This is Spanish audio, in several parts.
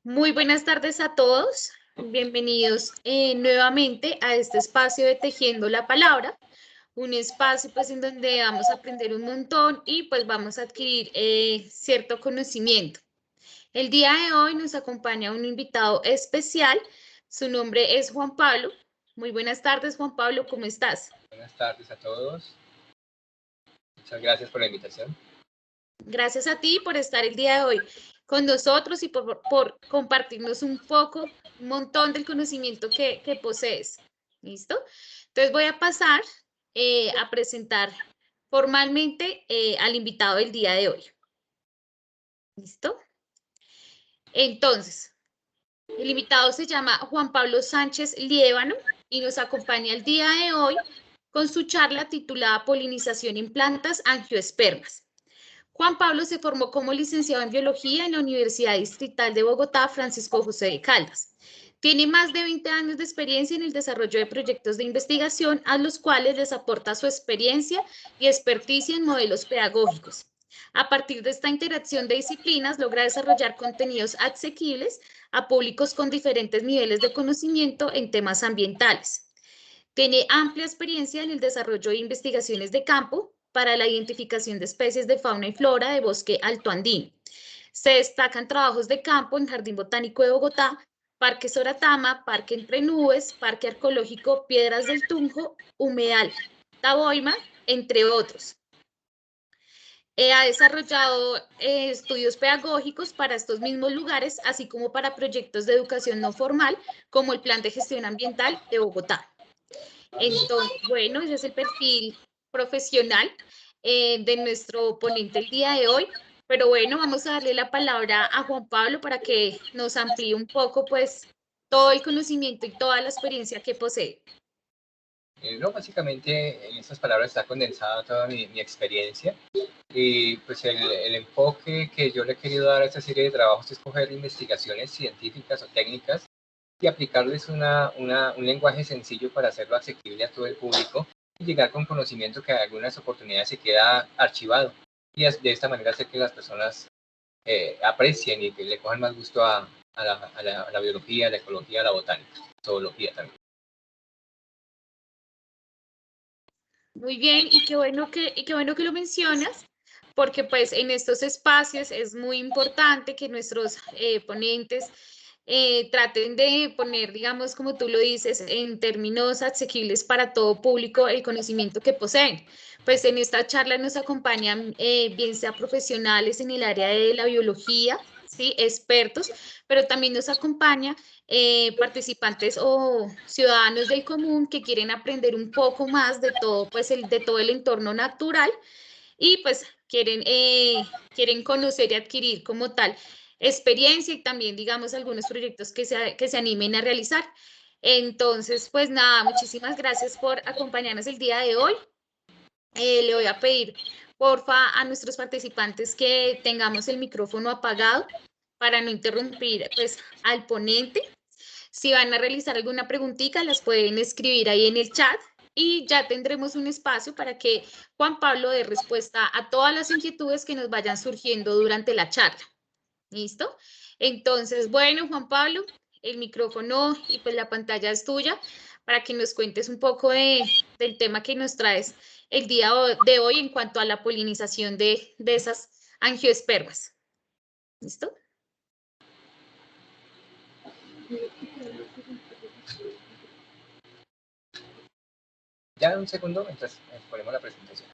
Muy buenas tardes a todos. Bienvenidos nuevamente a este espacio de Tejiendo la Palabra, un espacio pues en donde vamos a aprender un montón y pues vamos a adquirir cierto conocimiento. El día de hoy nos acompaña un invitado especial. Su nombre es Juan Pablo. Muy buenas tardes, Juan Pablo, ¿cómo estás? Buenas tardes a todos. Muchas gracias por la invitación. Gracias a ti por estar el día de hoy con nosotros y por compartirnos un montón del conocimiento que posees. ¿Listo? Entonces voy a pasar a presentar formalmente al invitado del día de hoy. ¿Listo? Entonces, el invitado se llama Juan Pablo Sánchez Liébano y nos acompaña el día de hoy con su charla titulada Polinización en plantas angiospermas. Juan Pablo se formó como licenciado en biología en la Universidad Distrital de Bogotá, Francisco José de Caldas. Tiene más de 20 años de experiencia en el desarrollo de proyectos de investigación a los cuales les aporta su experiencia y experticia en modelos pedagógicos. A partir de esta interacción de disciplinas, logra desarrollar contenidos asequibles a públicos con diferentes niveles de conocimiento en temas ambientales. Tiene amplia experiencia en el desarrollo de investigaciones de campo para la identificación de especies de fauna y flora de bosque altoandino. Se destacan trabajos de campo en Jardín Botánico de Bogotá, Parque Soratama, Parque Entre Nubes, Parque Arqueológico Piedras del Tunjo, Humedal Taboima, entre otros. Ha desarrollado estudios pedagógicos para estos mismos lugares, así como para proyectos de educación no formal, como el Plan de Gestión Ambiental de Bogotá. Entonces, bueno, ese es el perfil profesional de nuestro ponente el día de hoy. Pero bueno, vamos a darle la palabra a Juan Pablo para que nos amplíe un poco, pues, todo el conocimiento y toda la experiencia que posee. No, básicamente en estas palabras está condensada toda mi experiencia y pues el enfoque que yo le he querido dar a esta serie de trabajos es coger investigaciones científicas o técnicas y aplicarles un lenguaje sencillo para hacerlo asequible a todo el público y llegar con conocimiento que en algunas oportunidades se queda archivado y de esta manera hacer que las personas aprecien y que le cojan más gusto a la biología, a la ecología, a la botánica, zoología también. Muy bien, y qué bueno que lo mencionas, porque pues en estos espacios es muy importante que nuestros ponentes traten de poner, digamos, como tú lo dices, en términos asequibles para todo público el conocimiento que poseen. Pues en esta charla nos acompañan bien sea profesionales en el área de la biología, ¿sí? Expertos, pero también nos acompaña participantes o ciudadanos del común que quieren aprender un poco más de todo, pues de todo el entorno natural y pues quieren conocer y adquirir como tal experiencia y también, digamos, algunos proyectos que se animen a realizar. Entonces, pues nada, muchísimas gracias por acompañarnos el día de hoy. Le voy a pedir, porfa, a nuestros participantes que tengamos el micrófono apagado para no interrumpir, pues, al ponente. Si van a realizar alguna preguntita, las pueden escribir ahí en el chat y ya tendremos un espacio para que Juan Pablo dé respuesta a todas las inquietudes que nos vayan surgiendo durante la charla. ¿Listo? Entonces, bueno, Juan Pablo, el micrófono y pues la pantalla es tuya para que nos cuentes un poco del tema que nos traes el día de hoy en cuanto a la polinización de esas angiospermas. ¿Listo? Ya un segundo mientras ponemos la presentación.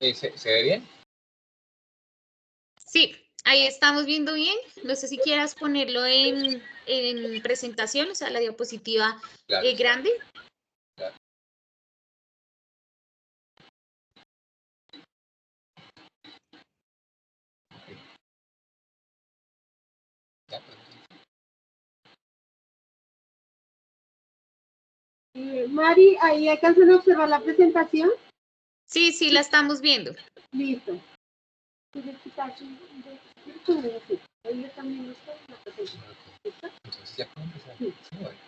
¿Se ve bien? Sí, ahí estamos viendo bien. No sé si quieras ponerlo en presentación, o sea, la diapositiva Claro, grande. claro. Ya, Mari, ¿ahí alcanzan a observar la presentación? Sí, sí, la estamos viendo. Listo. Entonces ya puedo empezar. Sí, bueno.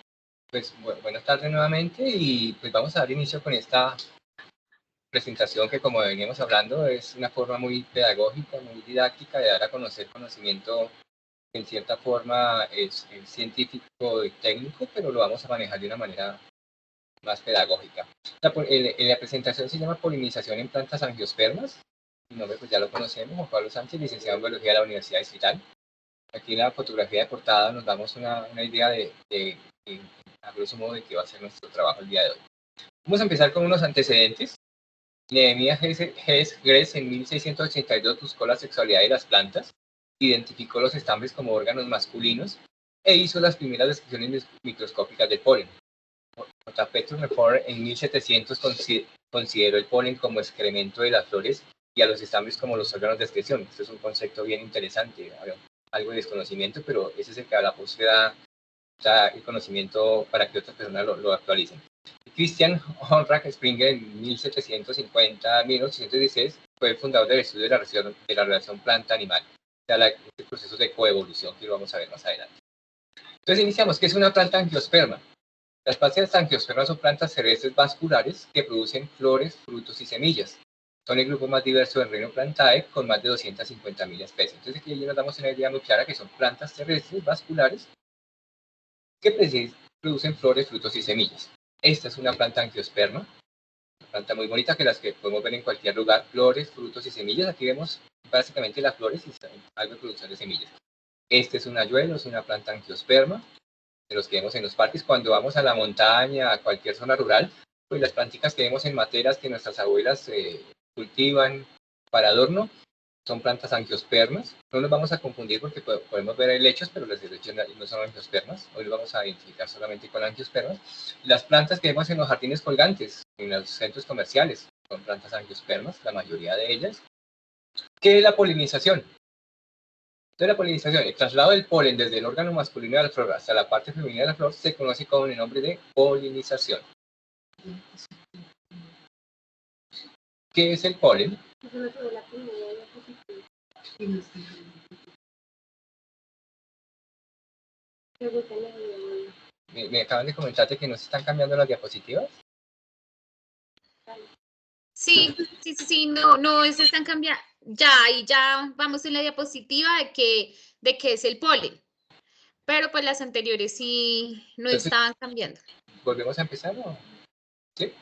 Pues buenas tardes nuevamente y pues vamos a dar inicio con esta presentación que, como veníamos hablando, es una forma muy pedagógica, muy didáctica de dar a conocer conocimiento que en cierta forma es científico y técnico, pero lo vamos a manejar de una manera más pedagógica. La presentación se llama Polinización en plantas angiospermas. Mi nombre pues ya lo conocemos, Juan Pablo Sánchez, licenciado en Biología de la Universidad Distrital. Aquí en la fotografía de portada nos damos una idea de a grosso modo de qué va a ser nuestro trabajo el día de hoy. Vamos a empezar con unos antecedentes. Nehemías Gres en 1682 buscó la sexualidad de las plantas, identificó los estambres como órganos masculinos e hizo las primeras descripciones microscópicas del polen. J. Petrus Lefort en 1700 consideró el polen como excremento de las flores y a los estambres como los órganos de excreción. Esto es un concepto bien interesante, algo de desconocimiento, pero ese es el que a la postre da el conocimiento para que otras personas lo actualicen. Christian Heinrich Springer en 1750-1816 fue el fundador del estudio de la relación planta-animal, o sea, este proceso de coevolución que lo vamos a ver más adelante. Entonces iniciamos, ¿qué es una planta angiosperma? Las plantas angiospermas son plantas terrestres vasculares que producen flores, frutos y semillas. Son el grupo más diverso del reino Plantae, con más de 250.000 especies. Entonces aquí ya nos damos una idea muy clara que son plantas terrestres vasculares que producen flores, frutos y semillas. Esta es una planta angiosperma, una planta muy bonita que las que podemos ver en cualquier lugar, flores, frutos y semillas. Aquí vemos básicamente las flores y algo de producción de semillas. Este es un ayuelo, es una planta angiosperma, de los que vemos en los parques. Cuando vamos a la montaña, a cualquier zona rural, pues las plantitas que vemos en materas que nuestras abuelas cultivan para adorno, son plantas angiospermas. No nos vamos a confundir porque podemos ver helechos, pero los helechos no son angiospermas. Hoy los vamos a identificar solamente con angiospermas. Las plantas que vemos en los jardines colgantes, en los centros comerciales, son plantas angiospermas, la mayoría de ellas. ¿Qué es la polinización? Entonces la polinización, el traslado del polen desde el órgano masculino de la flor hasta la parte femenina de la flor se conoce con el nombre de polinización. ¿Qué es el polen? Me acaban de comentarte que no se están cambiando las diapositivas. Sí, no se están cambiando. Ya, y ya vamos en la diapositiva de que es el polen. Pero pues las anteriores sí no Entonces, estaban cambiando. ¿volvemos a empezar o? ¿Sí?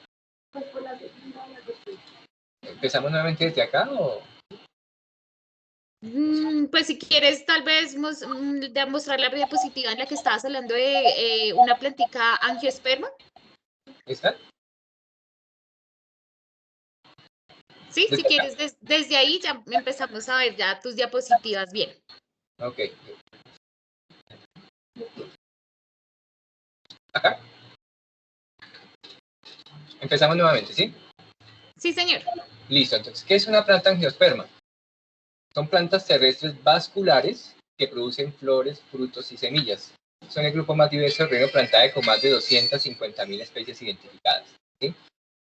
¿Empezamos nuevamente desde acá o? Pues si quieres tal vez mostrar la diapositiva en la que estabas hablando de una plantica angiosperma. ¿Está? Sí, si quieres desde ahí ya empezamos a ver ya tus diapositivas bien. Ok. ¿Acá? Empezamos nuevamente, ¿sí? Sí, señor. Listo, entonces, ¿qué es una planta angiosperma? Son plantas terrestres vasculares que producen flores, frutos y semillas. Son el grupo más diverso del reino Plantae con más de 250.000 especies identificadas, ¿sí?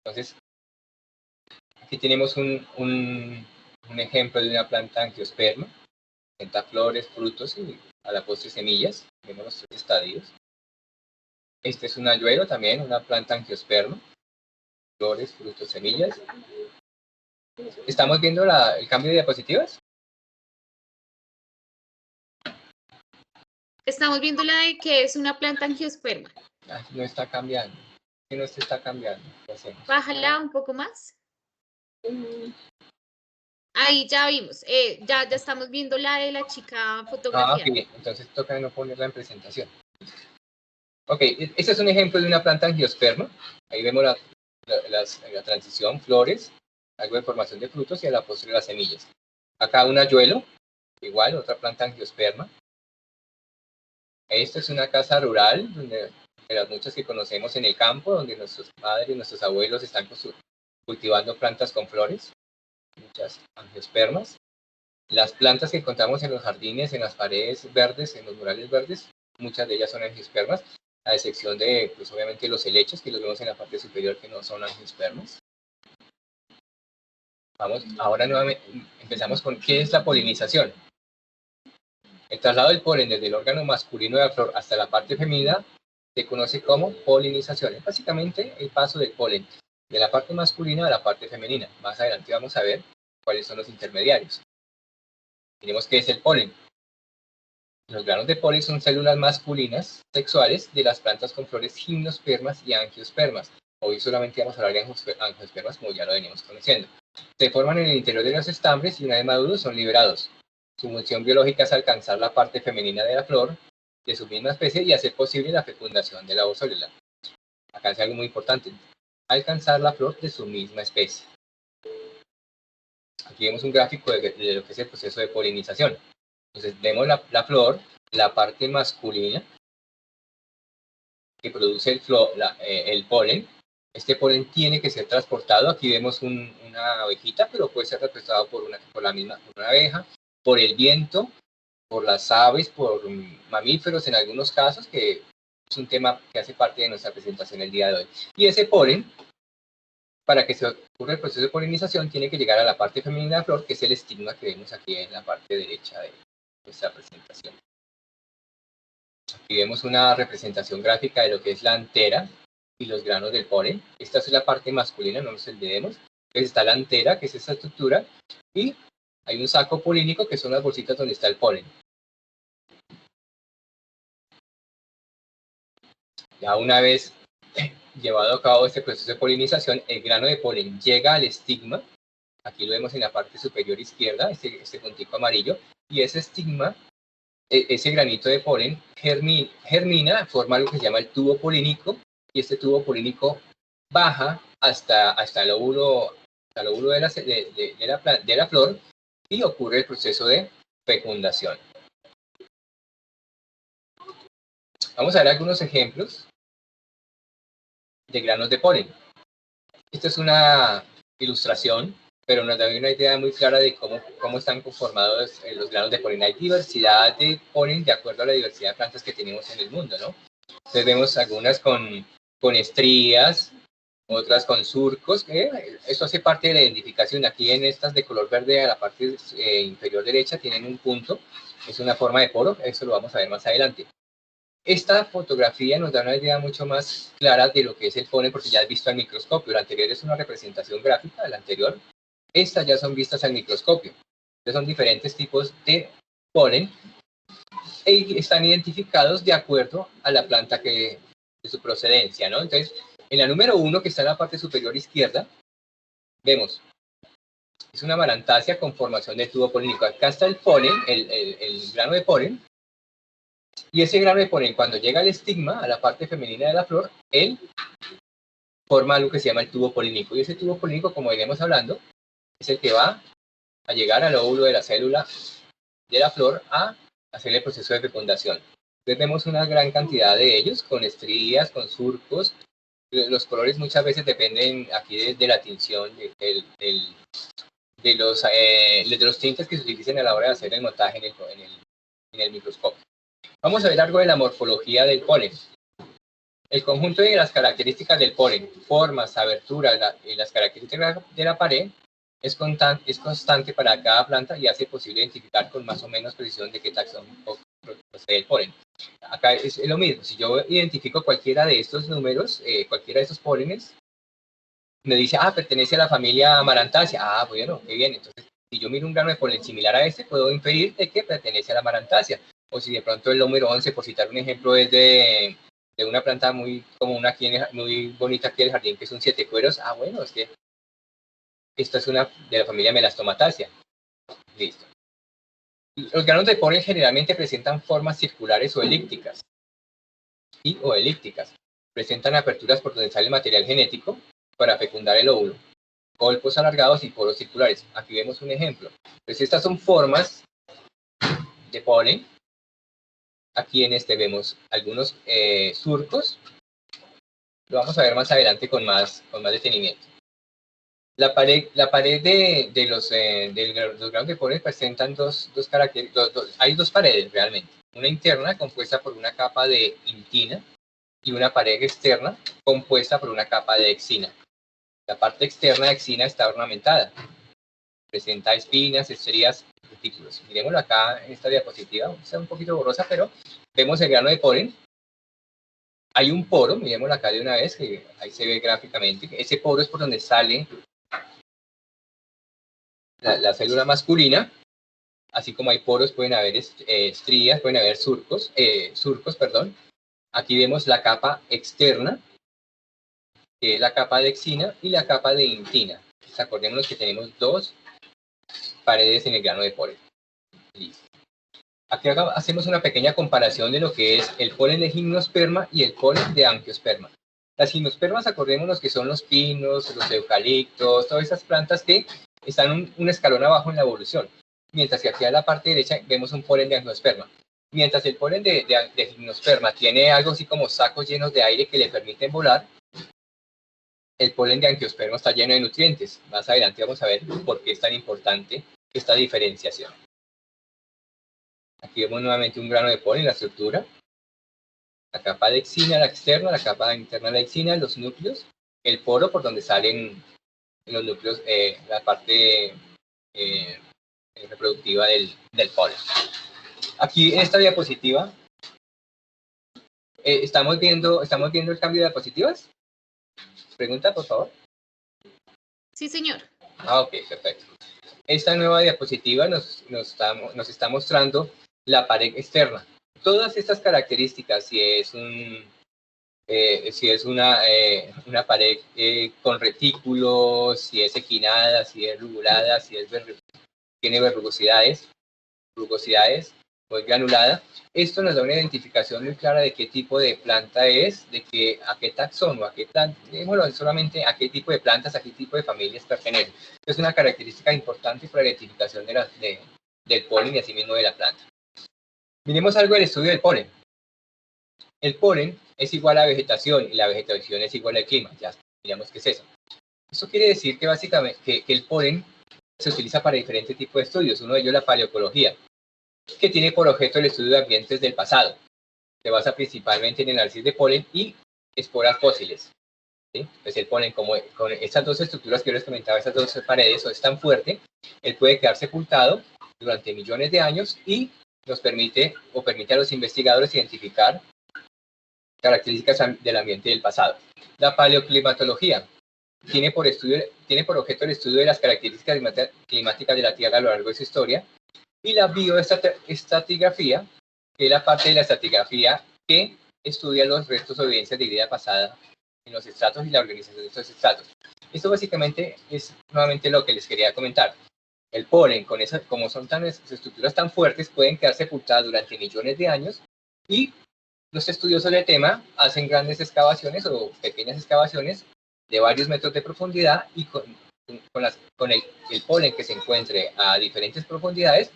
Entonces, aquí tenemos un ejemplo de una planta angiosperma. Presenta flores, frutos y a la postre semillas. Vemos los tres estadios. Este es un ayuelo también, una planta angiosperma. Flores, frutos, semillas. ¿Estamos viendo el cambio de diapositivas? Estamos viendo la de que es una planta angiosperma. No está cambiando. ¿Qué no se está cambiando? ¿Qué hacemos? Bájala un poco más. Ahí ya vimos. Ya estamos viendo la de la chica fotografía. Ok. Entonces toca no ponerla en presentación. Ok, este es un ejemplo de una planta angiosperma. Ahí vemos la transición, flores, algo de formación de frutos y a la postre las semillas. Acá un ayuelo, igual, otra planta angiosperma. Esta es una casa rural, de las muchas que conocemos en el campo, donde nuestros padres y nuestros abuelos están cultivando plantas con flores, muchas angiospermas. Las plantas que encontramos en los jardines, en las paredes verdes, en los murales verdes, muchas de ellas son angiospermas, a excepción de, pues obviamente, los helechos, que los vemos en la parte superior, que no son angiospermas. Ahora nuevamente empezamos con ¿qué es la polinización? El traslado del polen desde el órgano masculino de la flor hasta la parte femenina se conoce como polinización. Es básicamente el paso del polen de la parte masculina a la parte femenina. Más adelante vamos a ver cuáles son los intermediarios. Tenemos qué es el polen. Los granos de polen son células masculinas sexuales de las plantas con flores gimnospermas y angiospermas. Hoy solamente vamos a hablar de angiospermas, como ya lo veníamos conociendo. Se forman en el interior de los estambres y una vez maduros son liberados. Su función biológica es alcanzar la parte femenina de la flor de su misma especie y hacer posible la fecundación de la ovocélula. Acá es algo muy importante. Alcanzar la flor de su misma especie. Aquí vemos un gráfico de lo que es el proceso de polinización. Entonces vemos la flor, la parte masculina que produce el polen. Este polen tiene que ser transportado. Aquí vemos una abejita, pero puede ser transportado por una abeja, por el viento, por las aves, por mamíferos en algunos casos, que es un tema que hace parte de nuestra presentación el día de hoy. Y ese polen, para que se ocurra el proceso de polinización, tiene que llegar a la parte femenina de la flor, que es el estigma que vemos aquí en la parte derecha de nuestra presentación. Aquí vemos una representación gráfica de lo que es la antera y los granos del polen. Esta es la parte masculina, no nos olvidemos. Entonces está la antera, que es esta estructura, y hay un saco polínico, que son las bolsitas donde está el polen. Ya una vez llevado a cabo este proceso de polinización, el grano de polen llega al estigma. Aquí lo vemos en la parte superior izquierda, este puntico amarillo, y ese estigma, ese granito de polen germina, forma algo que se llama el tubo polínico, y este tubo polínico baja hasta el óvulo de la flor, y ocurre el proceso de fecundación. Vamos a ver algunos ejemplos de granos de polen. Esta es una ilustración, pero nos da una idea muy clara de cómo están conformados los granos de polen. Hay diversidad de polen de acuerdo a la diversidad de plantas que tenemos en el mundo, ¿no? Entonces vemos algunas con estrías, otras con surcos, que eso hace parte de la identificación. Aquí en estas de color verde a la parte inferior derecha tienen un punto, es una forma de poro, eso lo vamos a ver más adelante. Esta fotografía nos da una idea mucho más clara de lo que es el polen, porque ya has visto al microscopio. La anterior es una representación gráfica, la anterior. Estas ya son vistas al microscopio. Entonces son diferentes tipos de polen y están identificados de acuerdo a la planta de su procedencia, ¿no? Entonces, en la número 1, que está en la parte superior izquierda, vemos, es una amarantácea con formación de tubo polínico. Acá está el polen, el grano de polen, y ese grano de polen, cuando llega al estigma, a la parte femenina de la flor, él forma algo que se llama el tubo polínico. Y ese tubo polínico, como iremos hablando, es el que va a llegar al óvulo de la célula de la flor a hacer el proceso de fecundación. Entonces vemos una gran cantidad de ellos, con estrías, con surcos. Los colores muchas veces dependen aquí de la tinción, de los tintes que se utilicen a la hora de hacer el montaje en el microscopio. Vamos a ver algo de la morfología del polen. El conjunto de las características del polen, formas, aberturas y las características de la pared es constante para cada planta y hace posible identificar con más o menos precisión de qué taxón procede el polen. Acá es lo mismo, si yo identifico cualquiera de estos números, cualquiera de estos pólenes, me dice, pertenece a la familia Amarantácea. Bueno, qué bien. Entonces, si yo miro un grano de polen similar a este, puedo inferir de que pertenece a la Amarantácea. O si de pronto el número 11, por citar un ejemplo, es de una planta muy común aquí, muy bonita aquí en el jardín, que es un siete cueros. Bueno, es que esta es una de la familia Melastomatácea. Listo. Los granos de polen generalmente presentan formas circulares o elípticas. Presentan aperturas por donde sale el material genético para fecundar el óvulo. Colpos alargados y poros circulares. Aquí vemos un ejemplo. Pues estas son formas de polen. Aquí en este vemos algunos surcos. Lo vamos a ver más adelante con más detenimiento. La pared de los granos de polen presentan dos características. Hay dos paredes realmente. Una interna compuesta por una capa de intina y una pared externa compuesta por una capa de exina. La parte externa de exina está ornamentada. presenta espinas, estrías, retículos. Miremoslo acá en esta diapositiva, está un poquito borrosa, pero vemos el grano de polen. Hay un poro, miremoslo acá de una vez, que ahí se ve gráficamente. Ese poro es por donde sale la célula masculina. Así como hay poros, pueden haber estrías, pueden haber surcos, perdón. Aquí vemos la capa externa, que es la capa de exina, y la capa de intina. Entonces, acordémonos que tenemos dos paredes en el grano de polen. Listo. Aquí hacemos una pequeña comparación de lo que es el polen de gimnosperma y el polen de angiosperma. Las gimnospermas, acordémonos que son los pinos, los eucaliptos, todas esas plantas que están un escalón abajo en la evolución. Mientras que aquí a la parte derecha vemos un polen de angiosperma. Mientras el polen de gimnosperma tiene algo así como sacos llenos de aire que le permiten volar, el polen de angiosperma está lleno de nutrientes. Más adelante vamos a ver por qué es tan importante esta diferenciación. Aquí vemos nuevamente un grano de polen en la estructura. La capa de exina, la externa, la capa interna de la exina, los núcleos, el poro por donde salen los núcleos, la parte reproductiva del polen. Aquí en esta diapositiva, ¿estamos viendo el cambio de diapositivas? Pregunta, por favor. Sí, señor. Ah, ok, perfecto. Esta nueva diapositiva nos está mostrando la pared externa. Todas estas características, si es una pared con retículos, si es equinada, si es rugulada, tiene rugosidades o es granulada, esto nos da una identificación muy clara de qué tipo de planta es, a qué taxón o a qué planta, solamente a qué tipo de plantas, a qué tipo de familias pertenece. Es una característica importante para la identificación del polen y asimismo de la planta. Miremos algo del estudio del polen. El polen es igual a vegetación y la vegetación es igual al clima. Ya miramos qué es eso. Esto quiere decir que básicamente que el polen se utiliza para diferentes tipos de estudios. Uno de ellos la paleoecología, que tiene por objeto el estudio de ambientes del pasado. Se basa principalmente en el análisis de polen y esporas fósiles. ¿Sí? Pues el polen, con estas dos estructuras que yo les comentaba, estas dos paredes, es tan fuerte, él puede quedar sepultado durante millones de años y permite a los investigadores identificar características del ambiente del pasado. La paleoclimatología tiene por objeto el estudio de las características climáticas de la Tierra a lo largo de su historia. Y la bioestratigrafía, que es la parte de la estratigrafía que estudia los restos o evidencias de vida pasada en los estratos y la organización de estos estratos. Esto básicamente es nuevamente lo que les quería comentar. El polen, como son estructuras tan fuertes, pueden quedar sepultadas durante millones de años y los estudiosos del tema hacen grandes excavaciones o pequeñas excavaciones de varios metros de profundidad y con el polen que se encuentre a diferentes profundidades,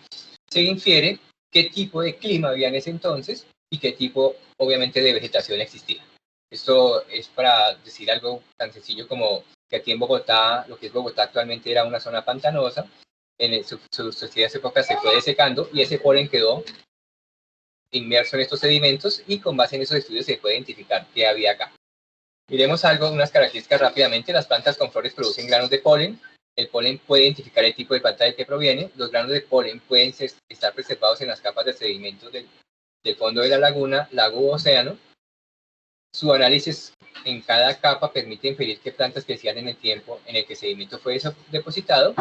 se infiere qué tipo de clima había en ese entonces y qué tipo, obviamente, de vegetación existía. Esto es para decir algo tan sencillo como que aquí en Bogotá, lo que es Bogotá actualmente era una zona pantanosa, en sus épocas se fue desecando y ese polen quedó inmerso en estos sedimentos y con base en esos estudios se puede identificar qué había acá. Miremos unas características rápidamente. Las plantas con flores producen granos de polen. El polen puede identificar el tipo de planta del que proviene. Los granos de polen pueden estar preservados en las capas de sedimentos del fondo de la laguna, lago o océano. Su análisis en cada capa permite inferir qué plantas crecían en el tiempo en el que el sedimento fue depositado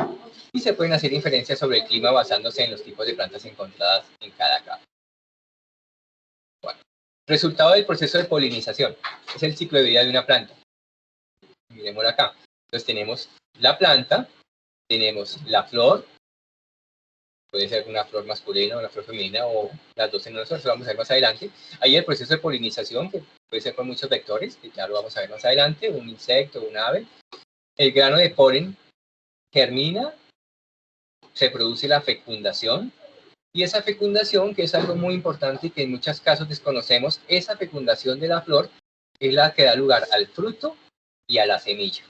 y se pueden hacer inferencias sobre el clima basándose en los tipos de plantas encontradas en cada capa. Bueno, resultado del proceso de polinización. Es el ciclo de vida de una planta. Miremoslo acá. Entonces tenemos la planta, tenemos la flor, puede ser una flor masculina o una flor femenina o las dos en una sola, eso vamos a ver más adelante. Ahí el proceso de polinización, que puede ser por muchos vectores, que ya lo vamos a ver más adelante, un insecto, un ave. El grano de polen germina, se produce la fecundación, y esa fecundación, que es algo muy importante y que en muchos casos desconocemos, esa fecundación de la flor es la que da lugar al fruto y a la semilla.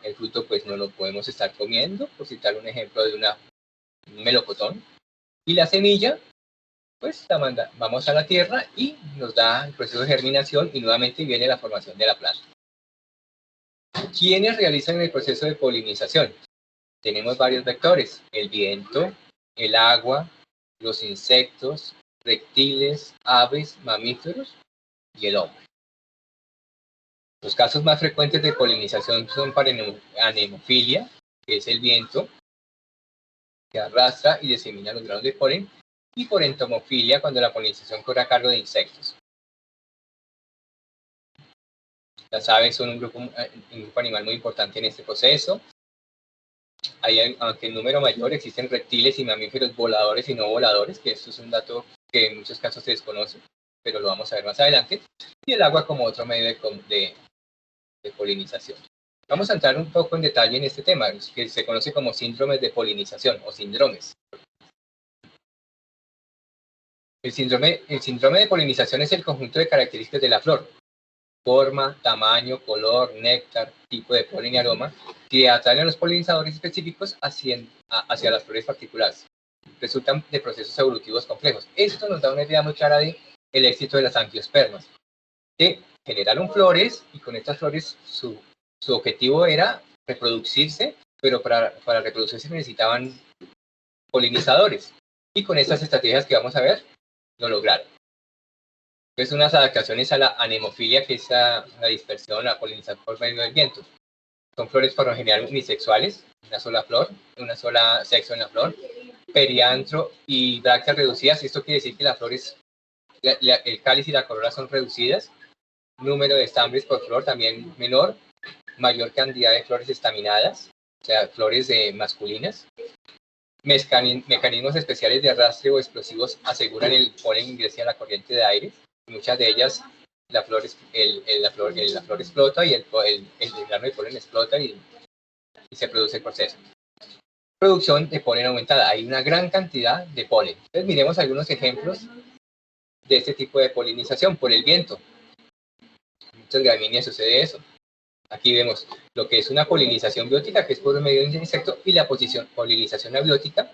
El fruto pues no lo podemos estar comiendo, por citar un ejemplo de un melocotón. Y la semilla, pues vamos a la tierra y nos da el proceso de germinación y nuevamente viene la formación de la planta. ¿Quiénes realizan el proceso de polinización? Tenemos varios vectores: el viento, el agua, los insectos, reptiles, aves, mamíferos y el hombre. Los casos más frecuentes de polinización son para anemofilia, que es el viento que arrastra y disemina los granos de polen, y por entomofilia, cuando la polinización corre a cargo de insectos. Las aves son un grupo animal muy importante en este proceso. Aunque en número mayor existen reptiles y mamíferos voladores y no voladores, que esto es un dato que en muchos casos se desconoce, pero lo vamos a ver más adelante, y el agua como otro medio de polinización. Vamos a entrar un poco en detalle en este tema, que se conoce como síndromes de polinización o síndromes. El síndrome de polinización es el conjunto de características de la flor: forma, tamaño, color, néctar, tipo de polen y aroma, que atraen a los polinizadores específicos hacia las flores particulares. Resultan de procesos evolutivos complejos. Esto nos da una idea muy clara del éxito de las angiospermas, que generaron flores, y con estas flores su objetivo era reproducirse, pero para reproducirse necesitaban polinizadores, y con estas estrategias que vamos a ver, lo lograron. Entonces, unas adaptaciones a la anemofilia, que es la dispersión, la polinización por medio del viento. Son flores por lo general unisexuales, una sola flor, una sola sexo en la flor, periantro y brácteas reducidas. Esto quiere decir que las flores, el cáliz y la corola son reducidas, número de estambres por flor también menor, mayor cantidad de flores estaminadas, o sea, flores masculinas. Mecanismos especiales de arrastre o explosivos aseguran el polen ingrese a la corriente de aire. Muchas de ellas, la flor explota y el grano de polen explota y se produce el proceso. Producción de polen aumentada. Hay una gran cantidad de polen. Entonces, miremos algunos ejemplos de este tipo de polinización por el viento. En muchas gramíneas sucede eso. Aquí vemos lo que es una polinización biótica, que es por medio de un insecto, y la polinización abiótica,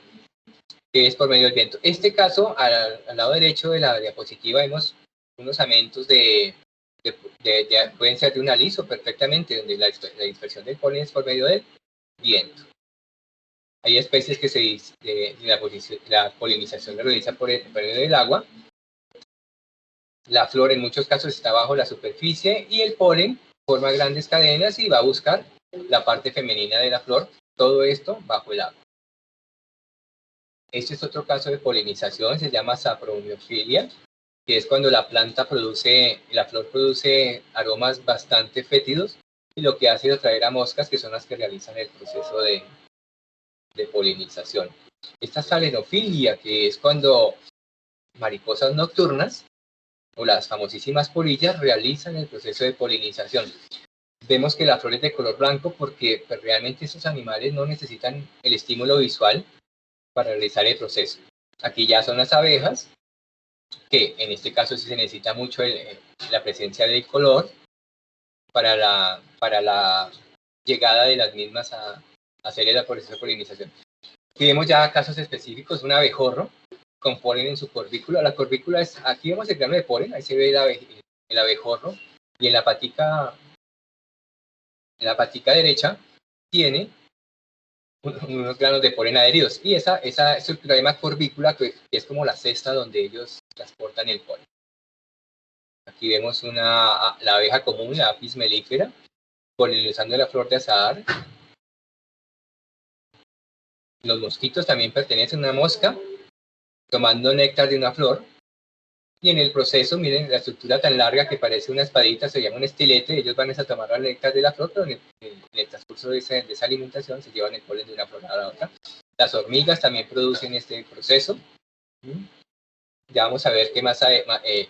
que es por medio del viento. Este caso, al lado derecho de la diapositiva, vemos unos amentos pueden ser de un aliso perfectamente, donde la dispersión del polen es por medio del viento. Hay especies que la polinización se realiza por medio del agua. La flor en muchos casos está bajo la superficie y el polen forma grandes cadenas y va a buscar la parte femenina de la flor, todo esto bajo el agua. Este es otro caso de polinización, se llama sapromiofilia, que es cuando la flor produce aromas bastante fétidos, y lo que hace es atraer a moscas, que son las que realizan el proceso de polinización. Esta salenofilia, que es cuando mariposas nocturnas o las famosísimas polillas realizan el proceso de polinización. Vemos que la flor es de color blanco porque realmente estos animales no necesitan el estímulo visual para realizar el proceso. Aquí ya son las abejas, que en este caso sí se necesita mucho la presencia del color para la llegada de las mismas a hacer el proceso de polinización. Aquí vemos ya casos específicos: un abejorro con polen en su corvícula. La corvícula es, aquí vemos el grano de polen, ahí se ve el abejorro, y en la patica derecha tiene unos granos de polen adheridos, y esa estructura se llama corvícula, que es como la cesta donde ellos transportan el polen. Aquí vemos la abeja común, la Apis mellifera, polinizando la flor de azahar. Los mosquitos también pertenecen a una mosca, tomando néctar de una flor. Y en el proceso, miren, la estructura tan larga que parece una espadita, se llama un estilete. Ellos van a tomar el néctar de la flor, pero en el transcurso de esa alimentación se llevan el polen de una flor a la otra. Las hormigas también producen este proceso. Ya vamos a ver qué más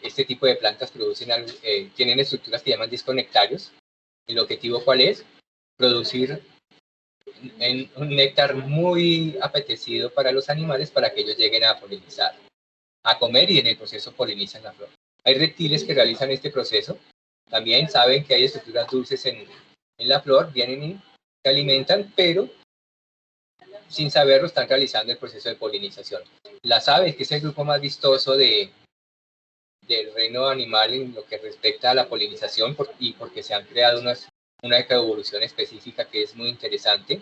este tipo de plantas tienen estructuras que llaman disconectarios. ¿El objetivo cuál es? Producir un néctar muy apetecido para los animales, para que ellos lleguen a polinizar, a comer, y en el proceso polinizan la flor. Hay reptiles que realizan este proceso. También saben que hay estructuras dulces en la flor, vienen y se alimentan, pero sin saberlo están realizando el proceso de polinización. Las aves, que es el grupo más vistoso del reino animal en lo que respecta a la polinización, y porque se han creado una ecoevolución específica que es muy interesante.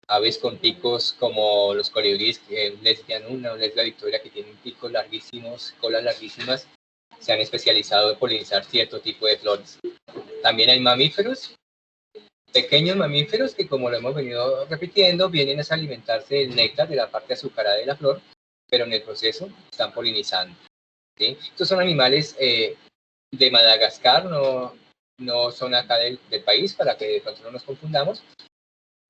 aves con picos como los colibríes, un Lesbian una, un Lesbia Victoria, que tienen picos larguísimos, colas larguísimas, se han especializado en polinizar cierto tipo de flores. También hay mamíferos, pequeños mamíferos que, como lo hemos venido repitiendo, vienen a alimentarse del néctar de la parte azucarada de la flor, pero en el proceso están polinizando, ¿sí? Estos son animales de Madagascar, no son acá del país, para que de pronto no nos confundamos,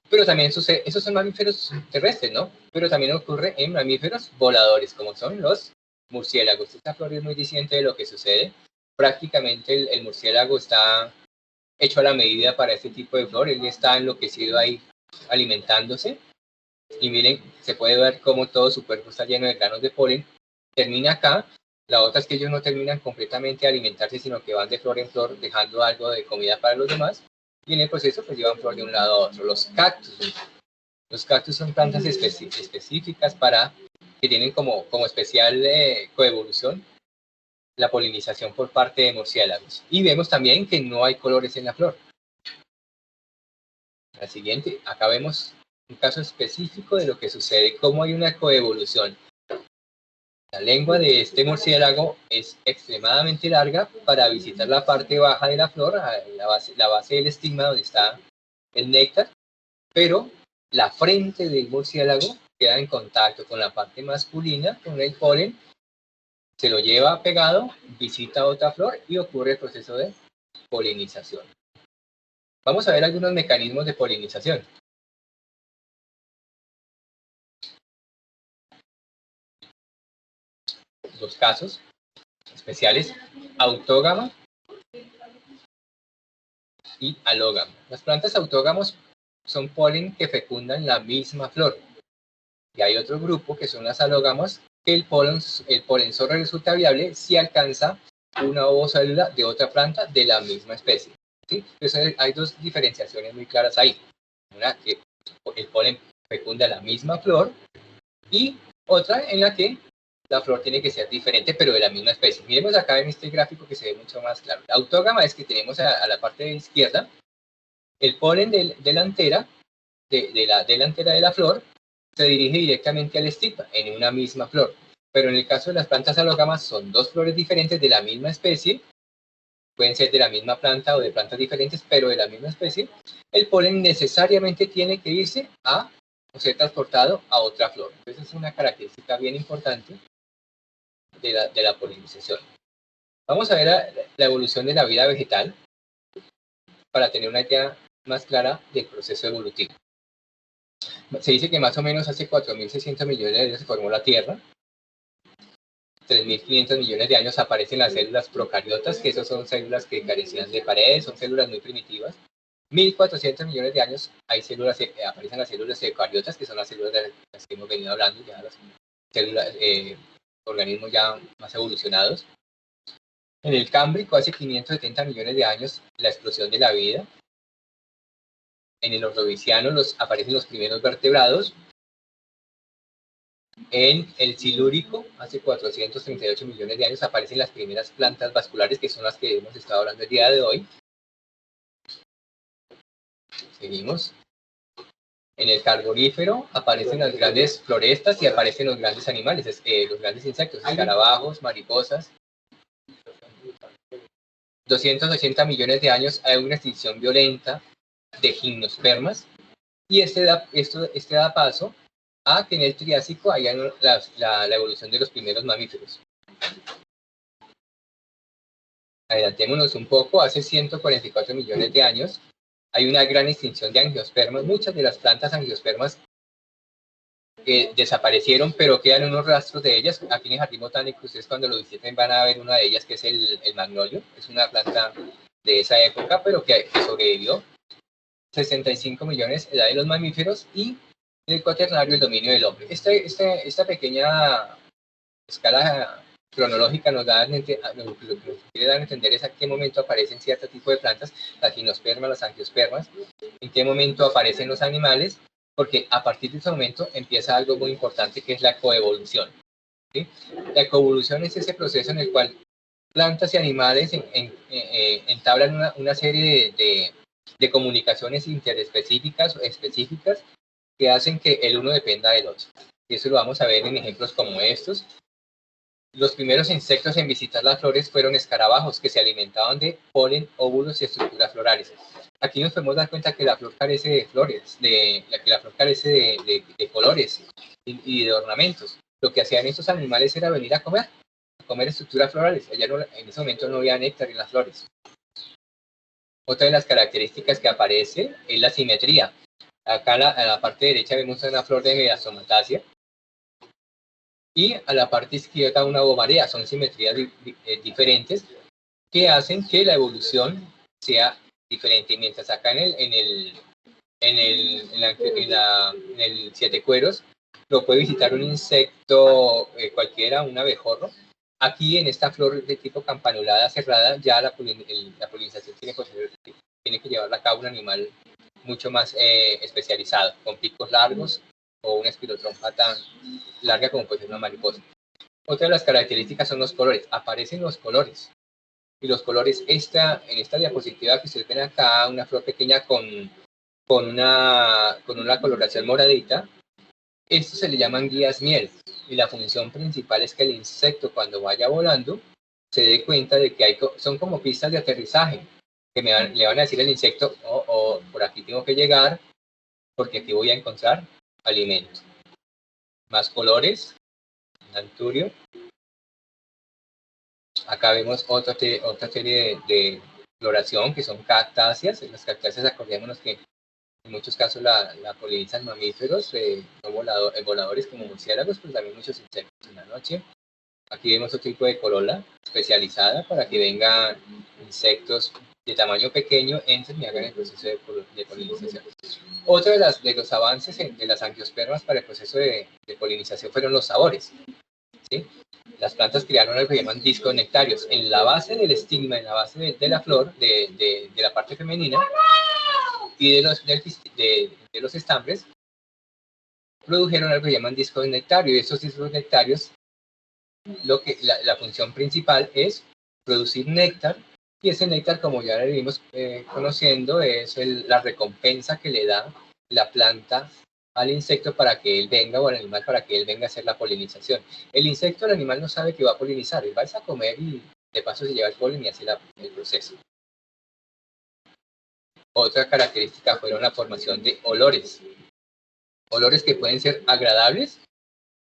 pero también sucede, esos son mamíferos terrestres, ¿no? Pero también ocurre en mamíferos voladores, como son los murciélagos. Esta flor es muy distinta de lo que sucede. Prácticamente el murciélago está hecho a la medida para este tipo de flor. Él está enloquecido ahí alimentándose. Y miren, se puede ver cómo todo su cuerpo está lleno de granos de polen. Termina acá. La otra es que ellos no terminan completamente de alimentarse, sino que van de flor en flor, dejando algo de comida para los demás. Y en el proceso pues llevan flor de un lado a otro. Los cactus. Los cactus son plantas específicas que tienen como especial coevolución la polinización por parte de murciélagos. Y vemos también que no hay colores en la flor. La siguiente, acá vemos un caso específico de lo que sucede, cómo hay una coevolución. La lengua de este murciélago es extremadamente larga para visitar la parte baja de la flor, la base del estigma donde está el néctar, pero la frente del murciélago queda en contacto con la parte masculina, con el polen, se lo lleva pegado, visita otra flor y ocurre el proceso de polinización. Vamos a ver algunos mecanismos de polinización. Dos casos especiales, autógama y alógama. Las plantas autógamos son polen que fecundan la misma flor. Y hay otro grupo que son las alógamas, que el polen solo resulta viable si alcanza una ovocélula de otra planta de la misma especie, ¿sí? Entonces hay dos diferenciaciones muy claras ahí. Una que el polen fecunda la misma flor y otra en la que la flor tiene que ser diferente, pero de la misma especie. Miremos acá en este gráfico que se ve mucho más claro. La autógama es que tenemos a la parte de izquierda el polen delantera, de la delantera de la flor, se dirige directamente al estigma en una misma flor. Pero en el caso de las plantas alógamas son dos flores diferentes de la misma especie, pueden ser de la misma planta o de plantas diferentes, pero de la misma especie. El polen necesariamente tiene que irse o ser transportado a otra flor. Entonces es una característica bien importante de la polinización. Vamos a ver la evolución de la vida vegetal para tener una idea más clara del proceso evolutivo. Se dice que más o menos hace 4.600 millones de años se formó la Tierra. 3.500 millones de años aparecen las células procariotas, que esas son células que carecían de paredes, son células muy primitivas. 1.400 millones de años aparecen las células eucariotas, que son las células de las que hemos venido hablando, ya las células, organismos ya más evolucionados. En el Cámbrico, hace 570 millones de años, la explosión de la vida. En el Ordoviciano aparecen los primeros vertebrados. En el Silúrico, hace 438 millones de años, aparecen las primeras plantas vasculares, que son las que hemos estado hablando el día de hoy. Seguimos. En el Carbonífero aparecen las grandes florestas y aparecen los grandes animales, los grandes insectos, escarabajos, mariposas. 280 millones de años hay una extinción violenta de gimnospermas, y este da paso a que en el Triásico haya la evolución de los primeros mamíferos. Adelantémonos un poco, hace 144 millones de años hay una gran extinción de angiospermas. Muchas de las plantas angiospermas desaparecieron, pero quedan unos rastros de ellas. Aquí en el Jardín Botánico, ustedes cuando lo visiten van a ver una de ellas, que es el magnolio. Es una planta de esa época, pero que sobrevivió. 65 millones, edad de los mamíferos, y el cuaternario, el dominio del hombre. Esta pequeña escala cronológica nos quiere dar a entender es a qué momento aparecen cierto tipo de plantas, las gimnospermas, las angiospermas, en qué momento aparecen los animales, porque a partir de ese momento empieza algo muy importante, que es la coevolución, ¿sí? La coevolución es ese proceso en el cual plantas y animales entablan una serie de comunicaciones interespecíficas o específicas que hacen que el uno dependa del otro. Y eso lo vamos a ver en ejemplos como estos. Los primeros insectos en visitar las flores fueron escarabajos que se alimentaban de polen, óvulos y estructuras florales. Aquí nos podemos dar cuenta que la flor carece de flores, que la flor carece de colores y de ornamentos. Lo que hacían estos animales era venir a comer estructuras florales. En ese momento no había néctar en las flores. Otra de las características que aparece es la simetría. Acá a la parte derecha vemos una flor de Melastomataceae y a la parte izquierda una bomarea. Son simetrías diferentes que hacen que la evolución sea diferente. Mientras acá en el siete cueros lo puede visitar un insecto cualquiera, un abejorro. Aquí en esta flor de tipo campanulada cerrada ya la polinización tiene que llevarla a cabo un animal mucho más especializado, con picos largos o una espirotrompa tan larga como puede ser una mariposa. Otra de las características son los colores. Aparecen los colores. Y los colores, en esta diapositiva que ustedes ven acá, una flor pequeña con una coloración moradita, estos se le llaman guías miel. Y la función principal es que el insecto, cuando vaya volando, se dé cuenta de que son como pistas de aterrizaje, que le van a decir al insecto, por aquí tengo que llegar, porque aquí voy a encontrar alimento. Más colores, anturio. Acá vemos otra serie de floración, que son cactáceas. Las cactáceas, acordémonos que en muchos casos la polinizan mamíferos, no voladores como murciélagos, pero también muchos insectos en la noche. Aquí vemos otro tipo de corola especializada para que vengan insectos de tamaño pequeño, entren y hagan el proceso de polinización. Otro de los avances de las angiospermas para el proceso de polinización fueron los sabores. ¿Sí? Las plantas crearon algo que llaman discos nectarios. En la base del estigma, en la base de la flor, de la parte femenina y de los estambres, produjeron algo que llaman discos nectarios. Y esos discos nectarios, la función principal es producir néctar, y ese néctar, como ya lo venimos conociendo, es la recompensa que le da la planta al insecto para que él venga, o al animal para que él venga a hacer la polinización. El insecto, el animal no sabe que va a polinizar, él va a comer y de paso se lleva el polen y hace el proceso. Otra característica fueron la formación de olores. Olores que pueden ser agradables,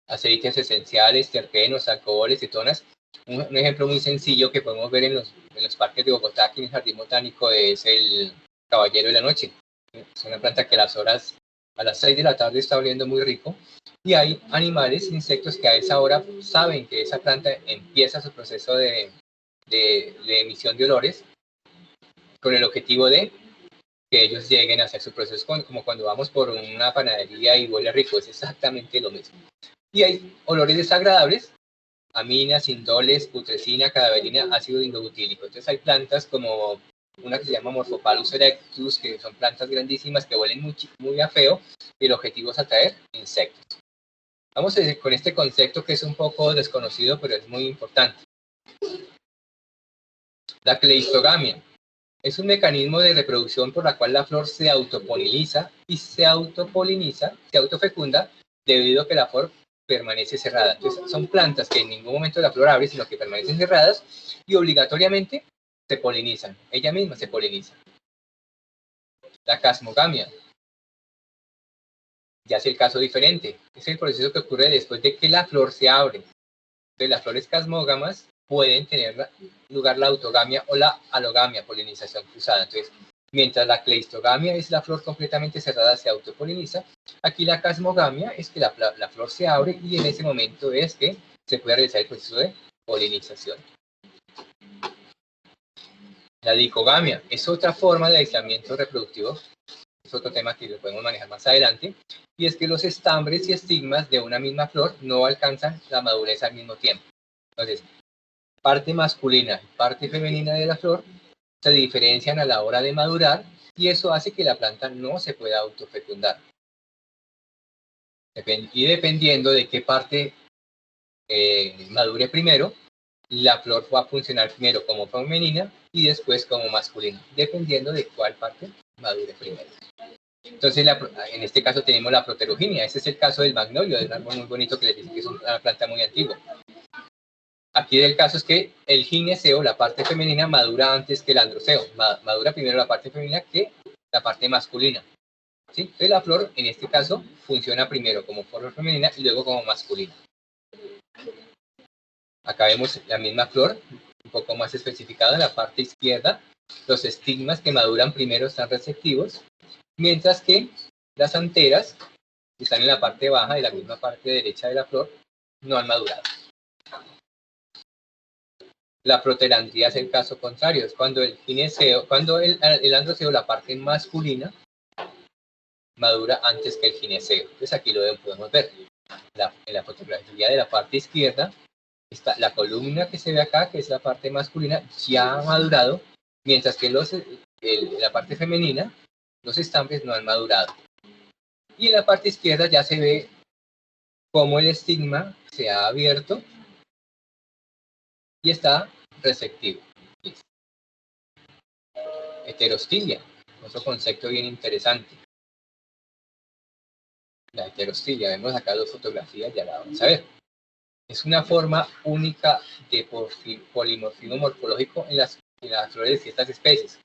aceites esenciales, terpenos, alcoholes, cetonas. Un ejemplo muy sencillo que podemos ver en los parques de Bogotá, aquí en el Jardín Botánico, es el caballero de la noche. Es una planta que a las 6 de la tarde está oliendo muy rico, y hay animales, insectos que a esa hora saben que esa planta empieza su proceso de emisión de olores con el objetivo de que ellos lleguen a hacer su proceso, como cuando vamos por una panadería y huele rico, es exactamente lo mismo. Y hay olores desagradables, aminas, indoles, putrescina, cadaverina, ácido indobutílico. Entonces hay plantas como una que se llama Morphopalus erectus, que son plantas grandísimas que huelen muy a feo, y el objetivo es atraer insectos. Vamos a decir con este concepto que es un poco desconocido, pero es muy importante. La cleistogamia es un mecanismo de reproducción por la cual la flor se autopoliniza y se autofecunda debido a que la flor permanece cerrada. Entonces, son plantas que en ningún momento la flor abre, sino que permanecen cerradas y obligatoriamente se polinizan. Ella misma se poliniza. La casmogamia ya es el caso diferente. Es el proceso que ocurre después de que la flor se abre. Entonces, las flores casmógamas pueden tener lugar la autogamia o la alogamia, polinización cruzada. Entonces, mientras la cleistogamia es la flor completamente cerrada, se autopoliniza, aquí la casmogamia es que la flor se abre y en ese momento es que se puede realizar el proceso de polinización. La dicogamia es otra forma de aislamiento reproductivo, es otro tema que lo podemos manejar más adelante, y es que los estambres y estigmas de una misma flor no alcanzan la madurez al mismo tiempo. Entonces, parte masculina y parte femenina de la flor se diferencian a la hora de madurar, y eso hace que la planta no se pueda autofecundar. Y dependiendo de qué parte madure primero, la flor va a funcionar primero como femenina y después como masculina, dependiendo de cuál parte madure primero. Entonces, en este caso tenemos la proteroginia. Este es el caso del magnolio, de un árbol muy bonito que les dice que es una planta muy antigua. Aquí el caso es que el gineceo, la parte femenina, madura antes que el androceo. Madura primero la parte femenina que la parte masculina. ¿Sí? Entonces la flor, en este caso, funciona primero como flor femenina y luego como masculina. Acá vemos la misma flor, un poco más especificada en la parte izquierda. Los estigmas que maduran primero están receptivos, mientras que las anteras, que están en la parte baja de la misma parte derecha de la flor, no han madurado. La proterandría es el caso contrario, es cuando el gineceo, cuando el androceo, la parte masculina, madura antes que el gineceo. Entonces aquí lo podemos ver. En la fotografía de la parte izquierda, está la columna que se ve acá, que es la parte masculina, ya ha madurado, mientras que la parte femenina, los estambres no han madurado. Y en la parte izquierda ya se ve cómo el estigma se ha abierto y está receptivo. Heterostilia, otro concepto bien interesante. La heterostilia, vemos acá dos fotografías, ya la vamos a ver. Es una forma única de polimorfismo morfológico en las flores de ciertas especies,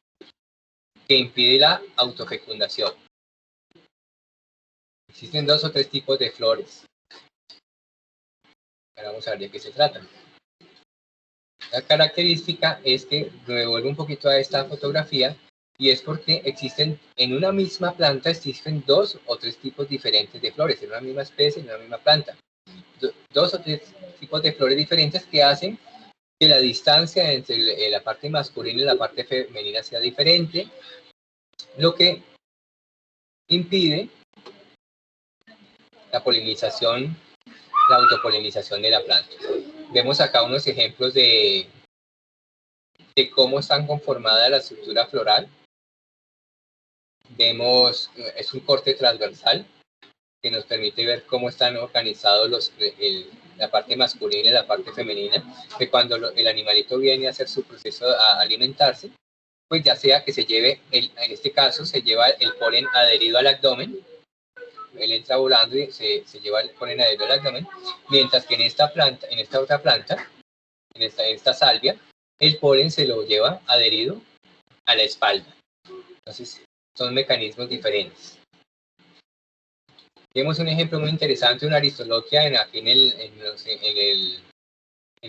que impide la autofecundación. Existen 2 o 3 tipos de flores. Ahora vamos a ver de qué se trata. La característica es que me vuelvo un poquito a esta fotografía, y es porque existen en una misma planta, existen 2 o 3 tipos diferentes de flores, en una misma especie, en una misma planta. 2 o 3 tipos de flores diferentes que hacen que la distancia entre la parte masculina y la parte femenina sea diferente, lo que impide la polinización, la autopolinización de la planta. Vemos acá unos ejemplos de cómo están conformada la estructura floral. Vemos, es un corte transversal que nos permite ver cómo están organizados la parte masculina y la parte femenina, que cuando el animalito viene a hacer su proceso a alimentarse, pues ya sea que se lleve, en este caso se lleva el polen adherido al abdomen, él entra volando y se lleva el polen adherido al abdomen, mientras que en esta otra planta, en esta salvia, el polen se lo lleva adherido a la espalda. Entonces, son mecanismos diferentes. Vemos un ejemplo muy interesante, una aristoloquia en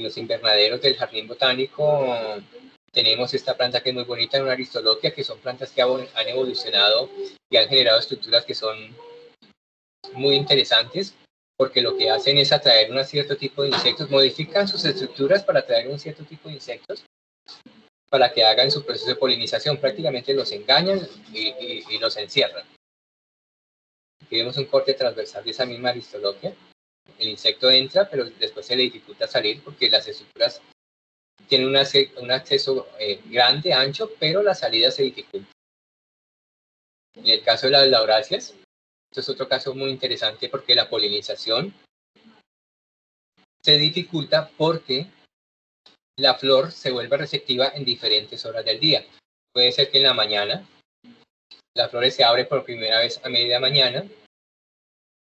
los invernaderos del jardín botánico. Tenemos esta planta que es muy bonita, una aristoloquia, que son plantas que han evolucionado y han generado estructuras que son muy interesantes, porque lo que hacen es atraer un cierto tipo de insectos, modifican sus estructuras para atraer un cierto tipo de insectos, para que hagan su proceso de polinización. Prácticamente los engañan y los encierran. Aquí vemos un corte transversal de esa misma aristoloquia. El insecto entra, pero después se le dificulta salir porque las estructuras tienen un acceso grande, ancho, pero la salida se dificulta. En el caso de las lauráceas, esto es otro caso muy interesante porque la polinización se dificulta porque la flor se vuelve receptiva en diferentes horas del día. Puede ser que en la mañana las flores se abren por primera vez a media mañana,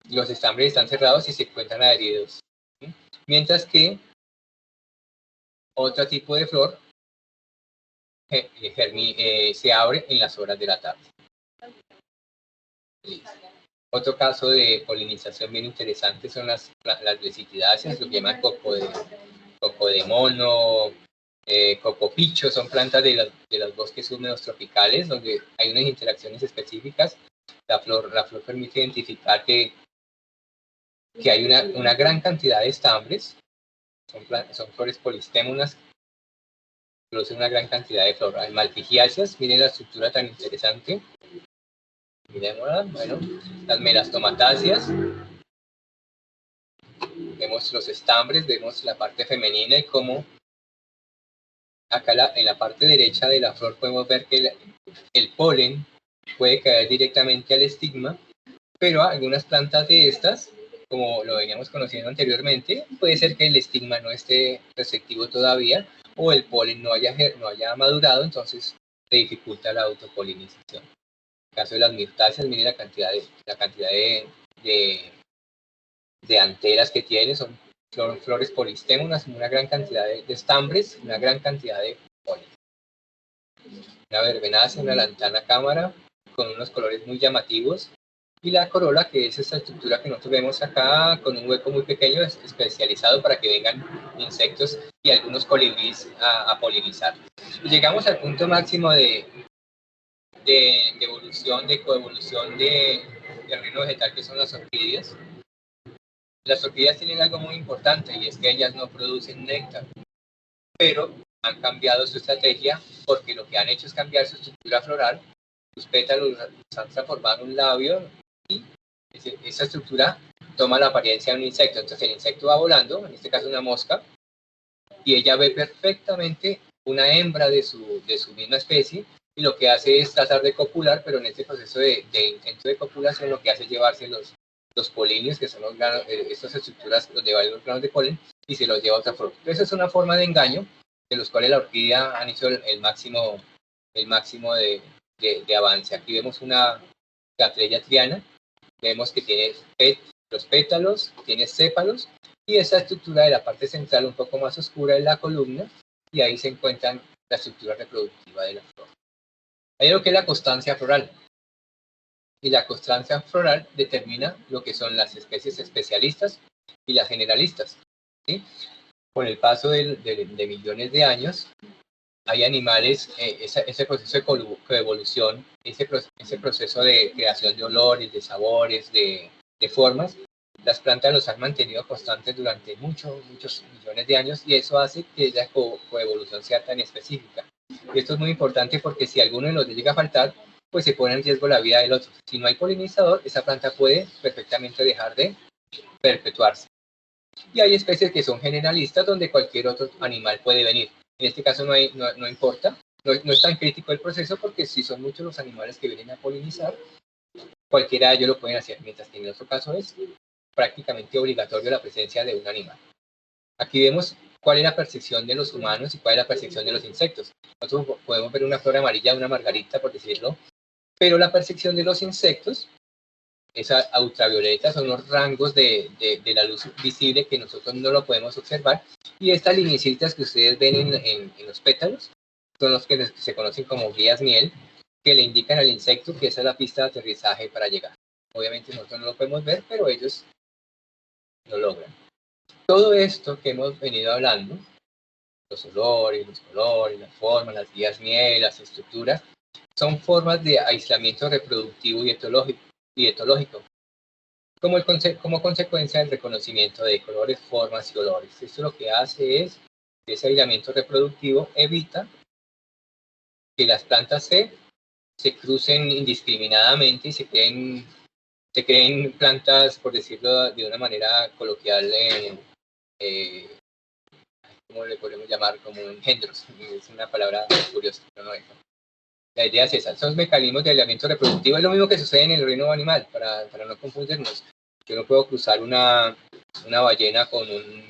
los estambres están cerrados y se encuentran adheridos. Mientras que otro tipo de flor se abre en las horas de la tarde. Otro caso de polinización bien interesante son las lecididáceas, lo que llaman coco de mono, cocopicho, son plantas de los bosques húmedos tropicales, donde hay unas interacciones específicas. La flor permite identificar que hay una gran cantidad de estambres, son flores polistémonas, producen una gran cantidad de flor. Hay malpigiáceas, miren la estructura tan interesante. Miremosla, bueno, las melastomatáceas. Vemos los estambres, vemos la parte femenina y cómo acá en la parte derecha de la flor podemos ver que el polen puede caer directamente al estigma, pero algunas plantas de estas, como lo veníamos conociendo anteriormente, puede ser que el estigma no esté receptivo todavía o el polen no haya madurado, entonces se dificulta la autopolinización. caso de las mirtáceas, miren la cantidad de anteras que tiene, son flores polistémonas, una gran cantidad de estambres, una gran cantidad de polen. Una verbenácea, una lantana cámara, con unos colores muy llamativos, y la corola, que es esta estructura que nosotros vemos acá, con un hueco muy pequeño, especializado para que vengan insectos y algunos colibríes a polinizar. Y llegamos al punto máximo de evolución, de coevolución del reino vegetal, que son las orquídeas. Las orquídeas tienen algo muy importante, y es que ellas no producen néctar, pero han cambiado su estrategia, porque lo que han hecho es cambiar su estructura floral. Sus pétalos han transformado en un labio, y esa estructura toma la apariencia de un insecto. Entonces el insecto va volando, en este caso una mosca, y ella ve perfectamente una hembra de su misma especie, y lo que hace es tratar de copular, pero en este proceso de intento de copulación lo que hace es llevarse los polinios, que son estas estructuras donde van los granos de polen, y se los lleva a otra forma. Entonces es una forma de engaño, de los cuales la orquídea han hecho el máximo de avance. Aquí vemos una Cattleya triana, vemos que tiene los pétalos, tiene sépalos, y esa estructura de la parte central un poco más oscura es la columna, y ahí se encuentra la estructura reproductiva de la flor. Hay algo que es la constancia floral, y la constancia floral determina lo que son las especies especialistas y las generalistas, ¿sí? Con el paso de millones de años, hay animales, ese proceso de coevolución, ese proceso de creación de olores, de sabores, de formas, las plantas los han mantenido constantes durante muchos millones de años, y eso hace que la coevolución sea tan específica. Y esto es muy importante, porque si alguno de los llega a faltar, pues se pone en riesgo la vida del otro. Si no hay polinizador, esa planta puede perfectamente dejar de perpetuarse. Y hay especies que son generalistas, donde cualquier otro animal puede venir. En este caso no importa, no es tan crítico el proceso, porque si son muchos los animales que vienen a polinizar, cualquiera de ellos lo pueden hacer, mientras que en el otro caso es prácticamente obligatorio la presencia de un animal. Aquí vemos cuál es la percepción de los humanos y cuál es la percepción de los insectos. Nosotros podemos ver una flor amarilla, una margarita, por decirlo, pero la percepción de los insectos, esa ultravioleta, son los rangos de la luz visible que nosotros no lo podemos observar, y estas lineecitas que ustedes ven en los pétalos son los que se conocen como guías miel, que le indican al insecto que esa es la pista de aterrizaje para llegar. Obviamente nosotros no lo podemos ver, pero ellos lo logran. Todo esto que hemos venido hablando, los olores, los colores, las formas, las guías miel, las estructuras, son formas de aislamiento reproductivo y etológico, como consecuencia del reconocimiento de colores, formas y olores. Esto lo que hace es que ese aislamiento reproductivo evita que las plantas se crucen indiscriminadamente y se creen plantas, por decirlo de una manera coloquial, ¿cómo le podemos llamar? Como engendros. Es una palabra curiosa, pero no es. La idea es esa. Son mecanismos de aislamiento reproductivo. Es lo mismo que sucede en el reino animal, para no confundirnos. Yo no puedo cruzar una ballena con un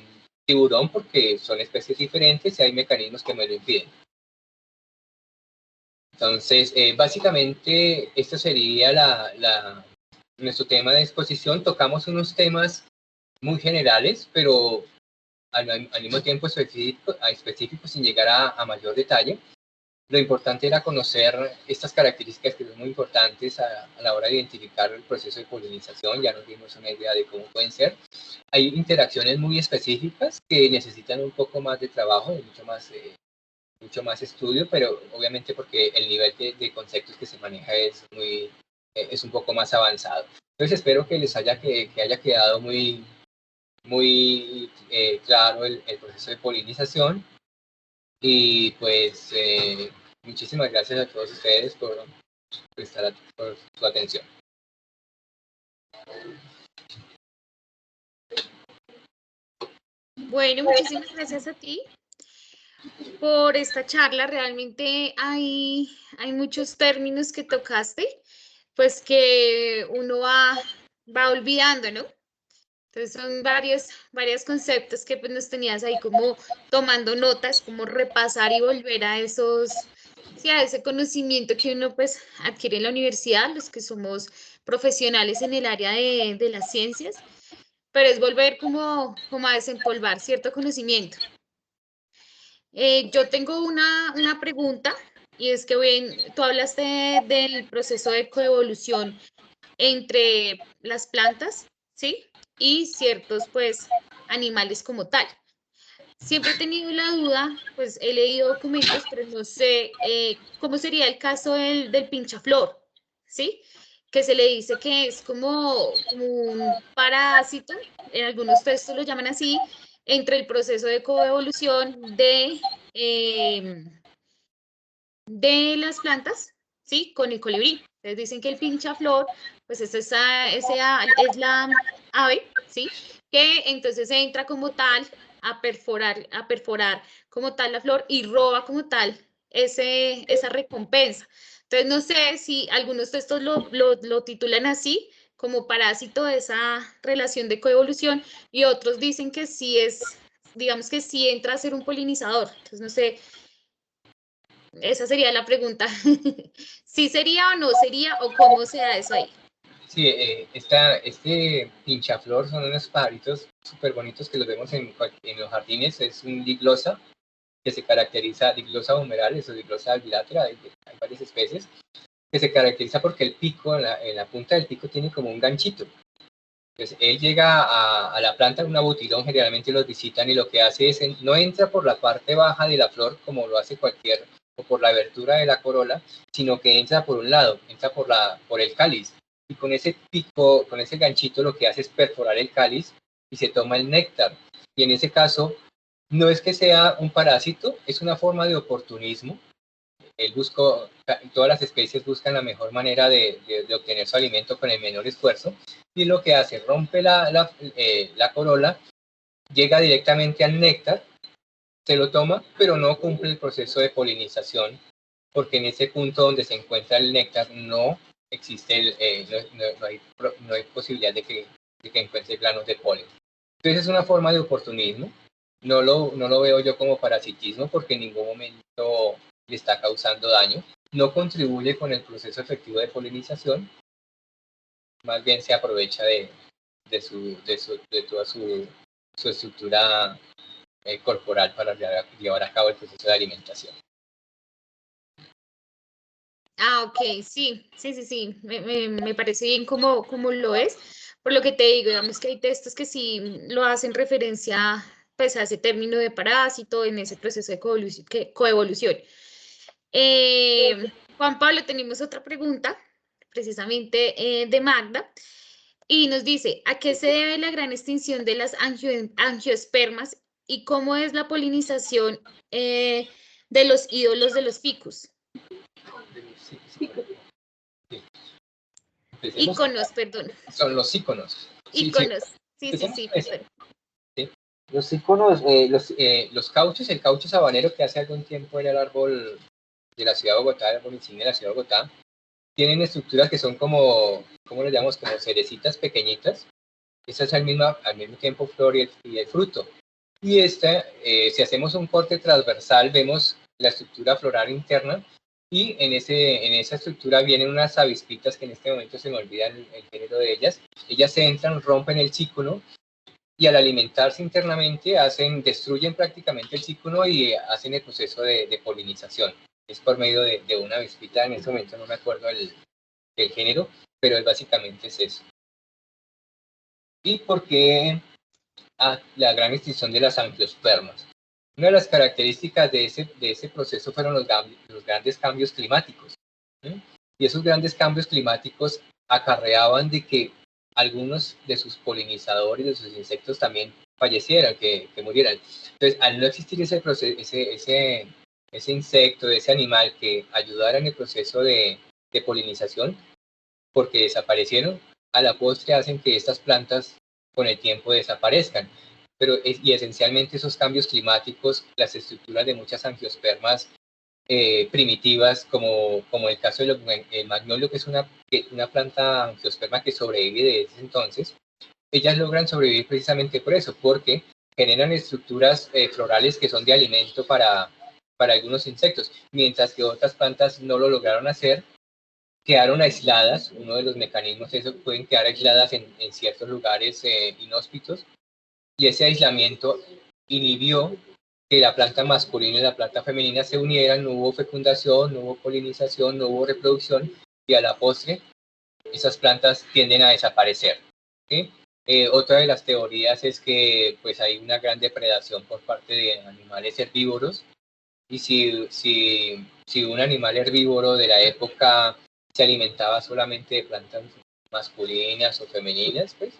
tiburón, porque son especies diferentes y hay mecanismos que me lo impiden. Entonces, básicamente, esto sería nuestro tema de exposición. Tocamos unos temas muy generales, pero al mismo tiempo específicos, sin llegar a mayor detalle. Lo importante era conocer estas características, que son muy importantes a la hora de identificar el proceso de polinización. Ya nos dimos una idea de cómo pueden ser. Hay interacciones muy específicas que necesitan un poco más de trabajo, mucho más estudio, pero obviamente porque el nivel de conceptos que se maneja es un poco más avanzado. Entonces espero que les haya quedado muy claro el proceso de polinización, y pues muchísimas gracias a todos ustedes por su atención. Bueno, muchísimas gracias a ti por esta charla. Realmente hay muchos términos que tocaste, pues que uno va olvidando, ¿no? Entonces son varios conceptos que pues nos tenías ahí como tomando notas, como repasar y volver a esos Sí, a ese conocimiento que uno pues adquiere en la universidad, los que somos profesionales en el área de las ciencias, pero es volver como a desempolvar cierto conocimiento. Yo tengo una pregunta y es que tú hablaste del proceso de coevolución entre las plantas, ¿sí? Y ciertos pues animales como tal. Siempre he tenido la duda, pues he leído documentos, pero no sé cómo sería el caso del pinchaflor, ¿sí? Que se le dice que es como un parásito, en algunos textos lo llaman así, entre el proceso de coevolución de las plantas, ¿sí? Con el colibrí. Entonces dicen que el pinchaflor, pues es la ave, ¿sí? Que entonces entra como tal a perforar como tal la flor y roba como tal esa recompensa. Entonces no sé si algunos textos lo titulan así, como parásito de esa relación de coevolución, y otros dicen que sí digamos que sí entra a ser un polinizador. Entonces no sé, esa sería la pregunta. ¿Sí sería o no sería o cómo se da eso ahí? Sí, este pinchaflor son unos pajaritos súper bonitos que los vemos en los jardines. Es un diglosa que se caracteriza, diglosa humerales o diglosa bilateral, hay varias especies, que se caracteriza porque el pico, en la punta del pico tiene como un ganchito. Entonces él llega a la planta en un abutilón, generalmente los visitan y lo que hace es, no entra por la parte baja de la flor como lo hace cualquier, o por la abertura de la corola, sino que entra por un lado, entra por el cáliz. Y con ese pico, con ese ganchito lo que hace es perforar el cáliz y se toma el néctar. Y en ese caso, no es que sea un parásito, es una forma de oportunismo. Él buscó, todas las especies buscan la mejor manera de obtener su alimento con el menor esfuerzo, y lo que hace, rompe la corola, llega directamente al néctar, se lo toma, pero no cumple el proceso de polinización, porque en ese punto donde se encuentra el néctar no existe, no hay posibilidad de que encuentre granos de polen. Entonces es una forma de oportunismo. No lo veo yo como parasitismo porque en ningún momento le está causando daño. No contribuye con el proceso efectivo de polinización, más bien se aprovecha de toda su estructura corporal para llevar a cabo el proceso de alimentación. Ah, ok, sí, me parece bien como lo es. Por lo que te digo, digamos que hay textos que sí lo hacen referencia pues a ese término de parásito en ese proceso de coevolución. Juan Pablo, tenemos otra pregunta, precisamente de Magda, y nos dice, ¿a qué se debe la gran extinción de las angiospermas y cómo es la polinización de los ídolos de los ficus? Empecemos. Íconos, perdón. Son los íconos. Sí, sí. Íconos. Empecemos Sí, por eso. perdón. ¿Sí? Los íconos, los cauchos, el caucho sabanero, que hace algún tiempo era el árbol de la ciudad de Bogotá, el árbol insignia de la ciudad de Bogotá, tienen estructuras que son como, ¿cómo le llamamos? Como cerecitas pequeñitas. Esa es al mismo tiempo flor y el fruto. Y si hacemos un corte transversal, vemos la estructura floral interna, y en esa estructura vienen unas avispitas que en este momento se me olvida el género de ellas. Ellas se entran, rompen el cículo, y al alimentarse internamente destruyen prácticamente el cículo y hacen el proceso de polinización. Es por medio de una avispita, en este momento no me acuerdo el género, pero básicamente es eso. ¿Y por qué la gran extinción de las angiospermas? Una de las características de ese proceso fueron los grandes cambios climáticos. ¿Sí? Y esos grandes cambios climáticos acarreaban de que algunos de sus polinizadores, de sus insectos, también fallecieran, que murieran. Entonces, al no existir ese insecto, ese animal que ayudara en el proceso de polinización, porque desaparecieron, a la postre hacen que estas plantas con el tiempo desaparezcan. Y esencialmente esos cambios climáticos, las estructuras de muchas angiospermas primitivas, como el caso del magnolio, que es una planta angiosperma que sobrevive de ese entonces, ellas logran sobrevivir precisamente por eso, porque generan estructuras florales que son de alimento para algunos insectos, mientras que otras plantas no lo lograron hacer, quedaron aisladas. Uno de los mecanismos es que pueden quedar aisladas en ciertos lugares inhóspitos, y ese aislamiento inhibió que la planta masculina y la planta femenina se unieran, no hubo fecundación, no hubo polinización, no hubo reproducción, y a la postre esas plantas tienden a desaparecer. ¿Sí? Otra de las teorías es que pues hay una gran depredación por parte de animales herbívoros, y si un animal herbívoro de la época se alimentaba solamente de plantas masculinas o femeninas, pues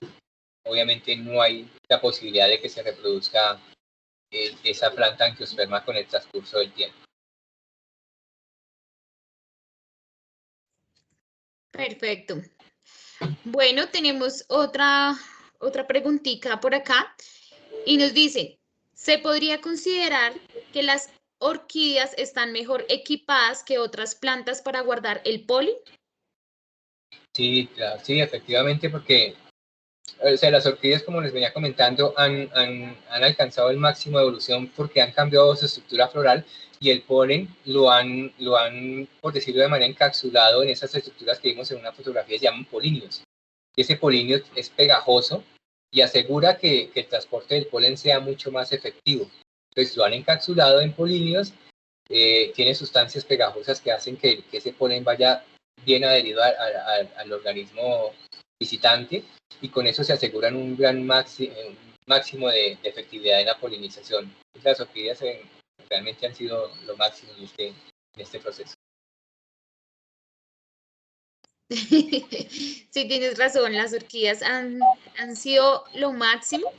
obviamente no hay la posibilidad de que se reproduzca esa planta angiosperma con el transcurso del tiempo. Perfecto. Bueno, tenemos otra preguntita por acá y nos dice, ¿se podría considerar que las orquídeas están mejor equipadas que otras plantas para guardar el polen? Sí, claro, sí, efectivamente, porque o sea, las orquídeas, como les venía comentando, han alcanzado el máximo de evolución porque han cambiado su estructura floral, y el polen lo han, por decirlo de manera, encapsulado en esas estructuras que vimos en una fotografía, se llaman polinios. Y ese polinio es pegajoso y asegura que el transporte del polen sea mucho más efectivo. Entonces lo han encapsulado en polinios, tiene sustancias pegajosas que hacen que ese polen vaya bien adherido al organismo visitante, y con eso se aseguran un gran máximo de efectividad en la polinización. Las orquídeas realmente han sido lo máximo en este proceso. Sí, tienes razón, las orquídeas han sido lo máximo,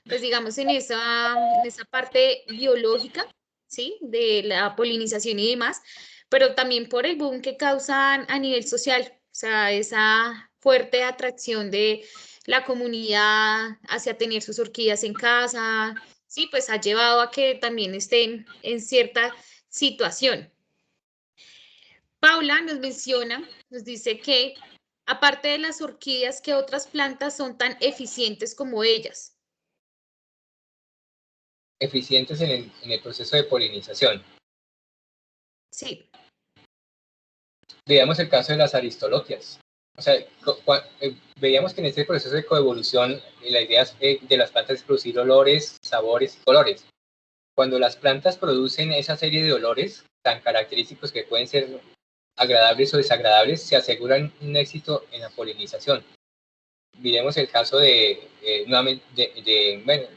pues digamos en esa parte biológica, ¿sí? De la polinización y demás, pero también por el boom que causan a nivel social, o sea, esa fuerte atracción de la comunidad hacia tener sus orquídeas en casa, sí, pues ha llevado a que también estén en cierta situación. Paula nos menciona, nos dice que aparte de las orquídeas, ¿qué otras plantas son tan eficientes como ellas? Eficientes en el proceso de polinización. Sí. Veamos el caso de las aristoloquias. O sea, veíamos que en este proceso de coevolución la idea de las plantas es producir olores, sabores y colores. Cuando las plantas producen esa serie de olores tan característicos que pueden ser agradables o desagradables, se aseguran un éxito en la polinización. Miremos el caso bueno,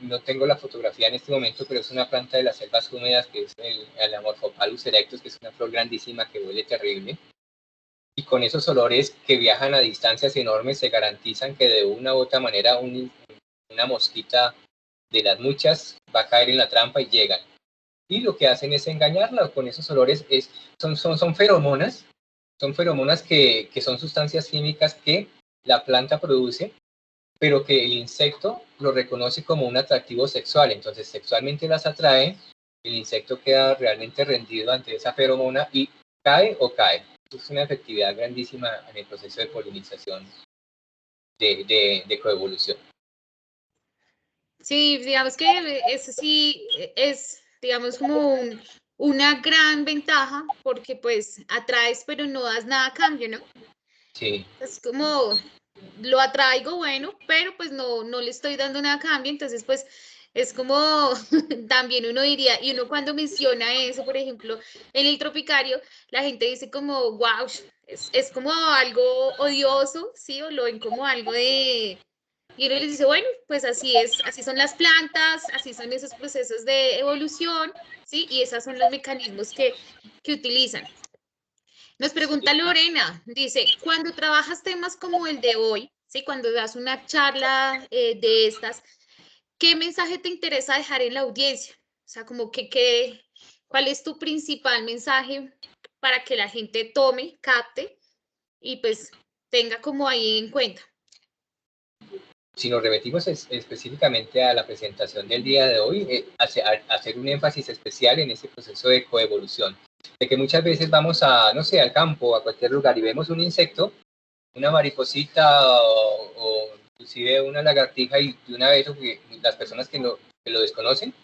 no tengo la fotografía en este momento, pero es una planta de las selvas húmedas que es el Amorphopalus erectus, que es una flor grandísima que huele terrible. Y con esos olores que viajan a distancias enormes se garantizan que de una u otra manera una mosquita de las muchas va a caer en la trampa y llegan. Y lo que hacen es engañarla con esos olores. Son feromonas, que son sustancias químicas que la planta produce, pero que el insecto lo reconoce como un atractivo sexual. Entonces sexualmente las atrae, el insecto queda realmente rendido ante esa feromona y cae o cae. Es una efectividad grandísima en el proceso de polinización de coevolución. Sí, digamos que eso sí es, digamos, como una gran ventaja porque pues atraes pero no das nada a cambio, ¿no? Sí. Es como lo atraigo, bueno, pero pues no le estoy dando nada a cambio, entonces pues es como también uno diría, y uno cuando menciona eso, por ejemplo, en el tropicario, la gente dice como, wow, es como algo odioso, ¿sí? O lo ven como algo de... Y uno les dice, bueno, pues así es, así son las plantas, así son esos procesos de evolución, ¿sí? Y esos son los mecanismos que utilizan. Nos pregunta Lorena, dice, cuando trabajas temas como el de hoy, ¿sí? Cuando das una charla de estas, ¿qué mensaje te interesa dejar en la audiencia? O sea, como ¿cuál es tu principal mensaje para que la gente tome, capte y pues tenga como ahí en cuenta? Si nos repetimos específicamente a la presentación del día de hoy, hacer un énfasis especial en ese proceso de coevolución, de que muchas veces vamos no sé, al campo, a cualquier lugar, y vemos un insecto, una mariposita o inclusive una lagartija, y de una vez las personas que lo desconocen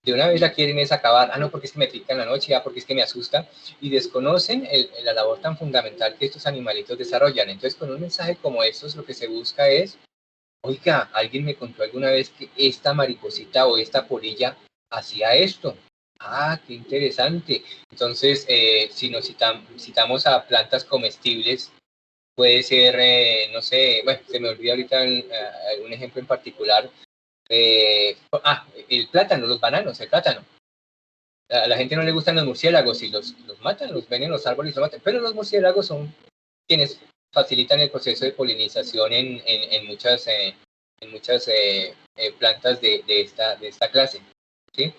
de una vez la quieren es acabar, no, porque es que me pica en la noche, porque es que me asusta, y desconocen la labor tan fundamental que estos animalitos desarrollan. Entonces, con un mensaje como estos, lo que se busca es, oiga, alguien me contó alguna vez que esta mariposita o esta polilla hacía esto. Ah, qué interesante. Entonces, si nos citamos a plantas comestibles, puede ser, no sé, bueno, se me olvida ahorita un ejemplo en particular. El plátano, los bananos, el plátano. A la gente no le gustan los murciélagos y los matan, los ven en los árboles y los matan, pero los murciélagos son quienes facilitan el proceso de polinización en muchas plantas de esta clase, ¿sí?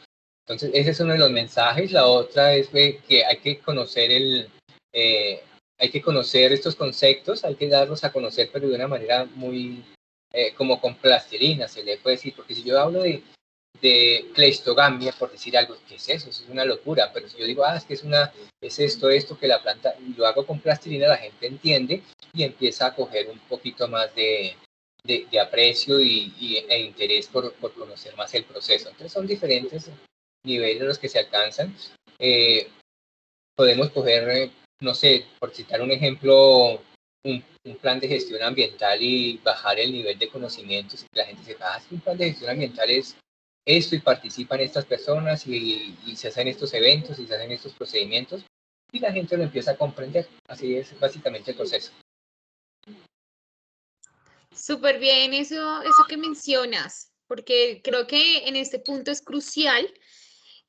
Entonces, ese es uno de los mensajes. La otra es que hay que conocer estos conceptos, hay que darlos a conocer, pero de una manera muy, como con plastilina, se le puede decir, porque si yo hablo de cleistogamia, por decir algo, ¿qué es eso? Eso es una locura, pero si yo digo, es que es esto que la planta, y lo hago con plastilina, la gente entiende y empieza a coger un poquito más de aprecio e interés por conocer más el proceso. Entonces son diferentes niveles los que se alcanzan. Podemos coger, no sé, por citar un ejemplo, un plan de gestión ambiental y bajar el nivel de conocimientos, y que la gente sepa, es que un plan de gestión ambiental es esto y participan estas personas y se hacen estos eventos y se hacen estos procedimientos y la gente lo empieza a comprender. Así es básicamente el proceso. Súper bien eso que mencionas, porque creo que en este punto es crucial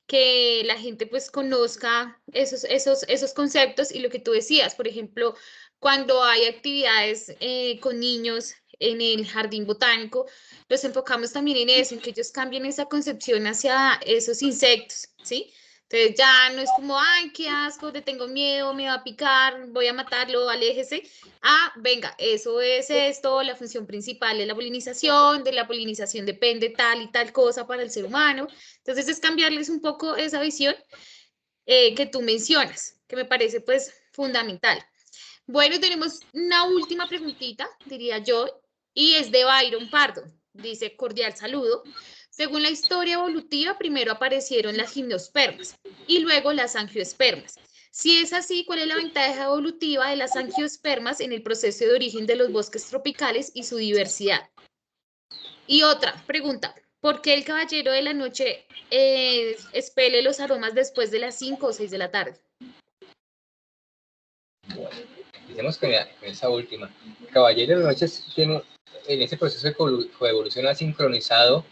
que la gente pues conozca esos conceptos y lo que tú decías, por ejemplo, cuando hay actividades con niños en el jardín botánico, los enfocamos también en eso, en que ellos cambien esa concepción hacia esos insectos, ¿sí? Entonces ya no es como, ay, qué asco, te tengo miedo, me va a picar, voy a matarlo, aléjese. Venga, eso es esto, la función principal es la polinización, de la polinización depende tal y tal cosa para el ser humano. Entonces es cambiarles un poco esa visión que tú mencionas, que me parece pues fundamental. Bueno, tenemos una última preguntita, diría yo, y es de Byron Pardo. Dice, cordial saludo. Según la historia evolutiva, primero aparecieron las gimnospermas y luego las angiospermas. Si es así, ¿cuál es la ventaja evolutiva de las angiospermas en el proceso de origen de los bosques tropicales y su diversidad? Y otra pregunta, ¿por qué el caballero de la noche expele los aromas después de las 5 o 6 de la tarde? Bueno, empecemos con esa última. El caballero de la noche tiene, en ese proceso de coevolución, ha sincronizado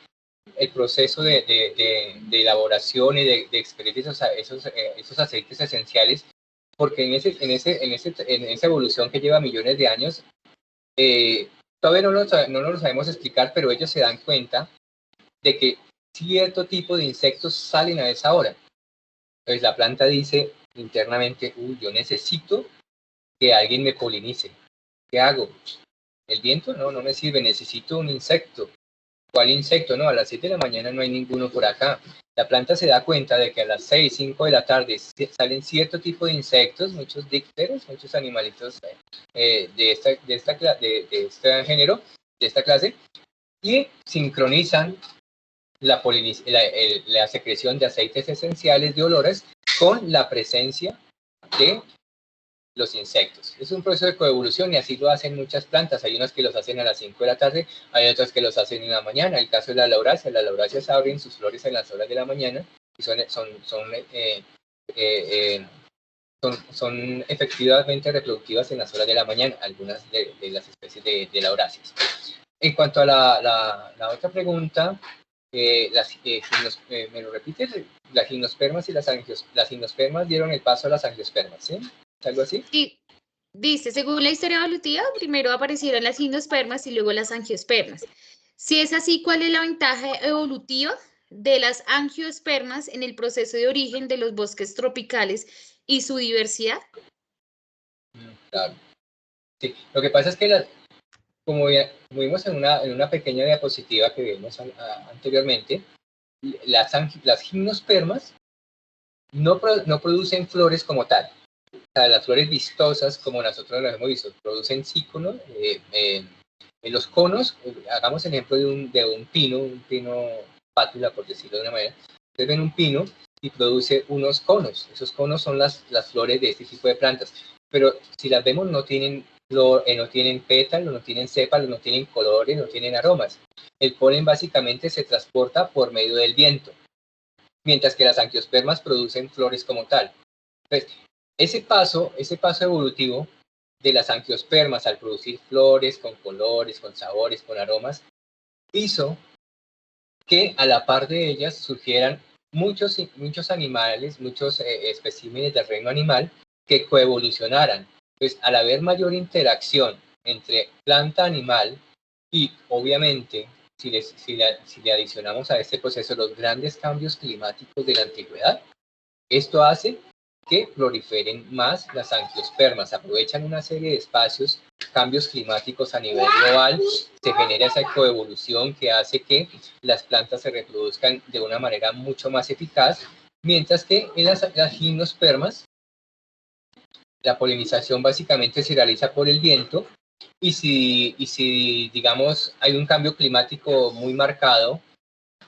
el proceso de elaboración y de expedir esos aceites esenciales, porque en esa evolución que lleva millones de años, todavía no lo sabemos explicar, pero ellos se dan cuenta de que cierto tipo de insectos salen a esa hora. Entonces la planta dice internamente, yo necesito que alguien me polinice. ¿Qué hago? ¿El viento? No me sirve, necesito un insecto. ¿Cuál insecto? No, a las 7 de la mañana no hay ninguno por acá. La planta se da cuenta de que a las 6, 5 de la tarde salen cierto tipo de insectos, muchos dípteros, muchos animalitos de este género, de esta clase, y sincronizan la secreción de aceites esenciales de olores con la presencia de los insectos. Es un proceso de coevolución y así lo hacen muchas plantas. Hay unas que los hacen a las 5 de la tarde, hay otras que los hacen en la mañana. El caso de la lauracia. Las lauracias abren sus flores en las horas de la mañana y son efectivamente reproductivas en las horas de la mañana, algunas de las especies de lauracias. En cuanto a la otra pregunta, ¿me lo repites? Las gimnospermas y las gimnospermas dieron el paso a las angiospermas, ¿sí? ¿Algo así? Sí, dice, según la historia evolutiva, primero aparecieron las gimnospermas y luego las angiospermas. Si es así, ¿cuál es la ventaja evolutiva de las angiospermas en el proceso de origen de los bosques tropicales y su diversidad? Claro. Sí, lo que pasa es que como vimos en una pequeña diapositiva que vimos anteriormente, las gimnospermas no producen flores como tal. O sea, las flores vistosas, como nosotros las hemos visto, producen síconos. En los conos, hagamos el ejemplo de un pino pátula, por decirlo de una manera. Ustedes ven un pino y produce unos conos. Esos conos son las flores de este tipo de plantas. Pero si las vemos no tienen no tienen pétalos, no tienen sépalos, no tienen colores, no tienen aromas. El polen básicamente se transporta por medio del viento, mientras que las angiospermas producen flores como tal. Entonces, ese paso evolutivo de las angiospermas al producir flores con colores, con sabores, con aromas, hizo que a la par de ellas surgieran muchos animales, muchos especímenes del reino animal que coevolucionaran. Pues al haber mayor interacción entre planta animal y obviamente si le adicionamos a este proceso los grandes cambios climáticos de la antigüedad, esto hace que proliferen más las angiospermas, aprovechan una serie de espacios, cambios climáticos a nivel global, se genera esa coevolución que hace que las plantas se reproduzcan de una manera mucho más eficaz, mientras que en las gimnospermas la polinización básicamente se realiza por el viento y si digamos hay un cambio climático muy marcado,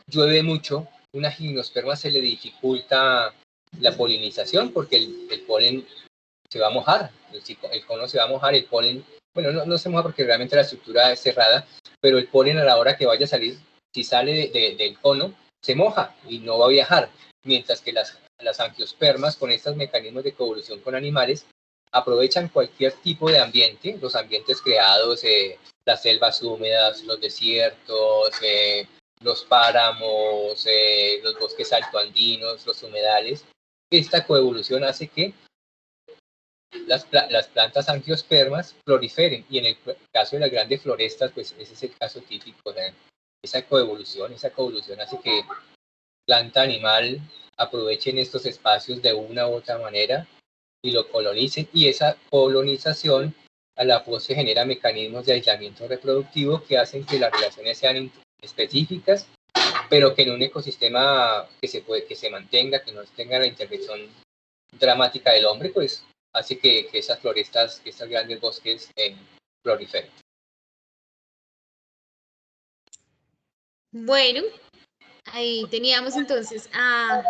llueve mucho, una gimnosperma se le dificulta la polinización porque el polen se va a mojar, el cono se va a mojar, el polen, bueno, no se moja porque realmente la estructura es cerrada, pero el polen a la hora que vaya a salir, si sale del cono, se moja y no va a viajar, mientras que las angiospermas con estos mecanismos de coevolución con animales aprovechan cualquier tipo de ambiente, los ambientes creados, las selvas húmedas, los desiertos, los páramos, los bosques altoandinos, los humedales. Esta coevolución hace que las plantas angiospermas proliferen y en el caso de las grandes florestas, pues ese es el caso típico de esa coevolución hace que planta animal aprovechen estos espacios de una u otra manera y lo colonicen y esa colonización a la postre genera mecanismos de aislamiento reproductivo que hacen que las relaciones sean específicas, pero que en un ecosistema que se mantenga, que no tenga la intervención dramática del hombre, pues hace que esas florestas, que estos grandes bosques proliferen. Bueno, ahí teníamos entonces a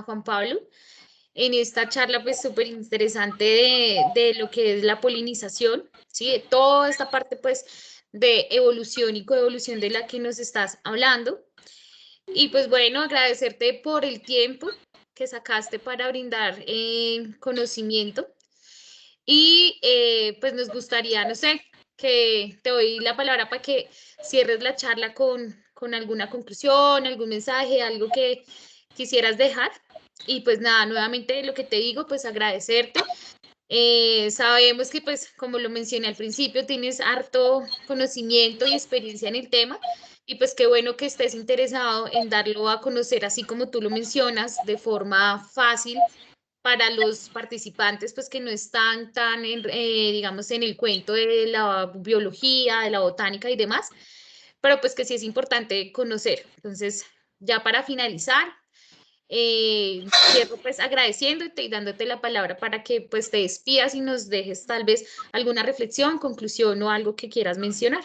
Juan Pablo en esta charla pues súper interesante de lo que es la polinización, ¿sí? De toda esta parte pues de evolución y coevolución de la que nos estás hablando. Y pues bueno, agradecerte por el tiempo que sacaste para brindar conocimiento. Y pues nos gustaría, no sé, que te doy la palabra para que cierres la charla con alguna conclusión, algún mensaje, algo que quisieras dejar. Y pues nada, nuevamente lo que te digo, pues agradecerte. Sabemos que pues como lo mencioné al principio, tienes harto conocimiento y experiencia en el tema y pues qué bueno que estés interesado en darlo a conocer así como tú lo mencionas de forma fácil para los participantes pues que no están tan digamos en el cuento de la biología, de la botánica y demás, pero pues que sí es importante conocer. Entonces, ya para finalizar, cierro pues agradeciéndote y dándote la palabra para que pues te despidas y nos dejes tal vez alguna reflexión, conclusión o algo que quieras mencionar.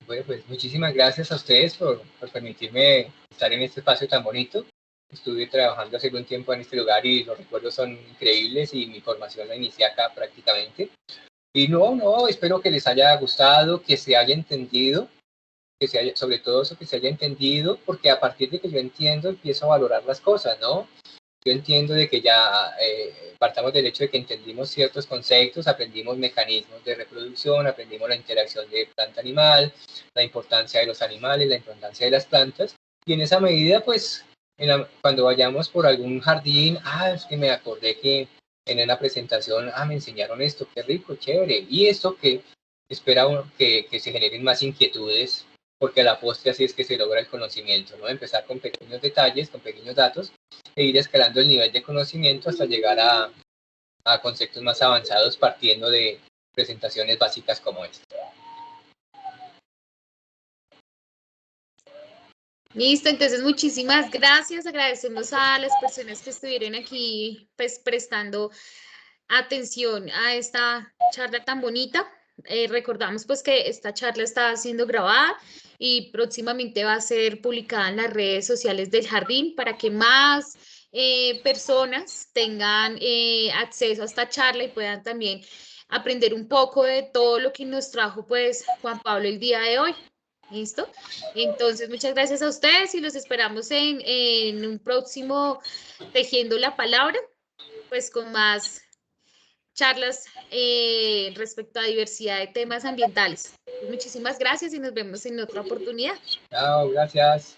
Bueno, pues muchísimas gracias a ustedes por permitirme estar en este espacio tan bonito. Estuve trabajando hace un tiempo en este lugar y los recuerdos son increíbles y mi formación la inicié acá prácticamente. Y no, espero que les haya gustado, que se haya entendido, sobre todo eso que se haya entendido, porque a partir de que yo entiendo empiezo a valorar las cosas, ¿no? Yo entiendo de que ya partamos del hecho de que entendimos ciertos conceptos, aprendimos mecanismos de reproducción, aprendimos la interacción de planta-animal, la importancia de los animales, la importancia de las plantas, y en esa medida, pues, cuando vayamos por algún jardín, es que me acordé que en una presentación, me enseñaron esto, qué rico, chévere, y esto que espera que se generen más inquietudes, porque a la postre así es que se logra el conocimiento, ¿no? Empezar con pequeños detalles, con pequeños datos, e ir escalando el nivel de conocimiento hasta llegar a conceptos más avanzados partiendo de presentaciones básicas como esta. Listo, entonces muchísimas gracias. Agradecemos a las personas que estuvieron aquí pues prestando atención a esta charla tan bonita. recordamos pues que esta charla está siendo grabada y próximamente va a ser publicada en las redes sociales del jardín para que más personas tengan acceso a esta charla y puedan también aprender un poco de todo lo que nos trajo pues Juan Pablo el día de hoy. ¿Listo? Entonces, muchas gracias a ustedes y los esperamos en un próximo Tejiendo la Palabra, pues con más charlas respecto a diversidad de temas ambientales. Pues muchísimas gracias y nos vemos en otra oportunidad. Chao, gracias.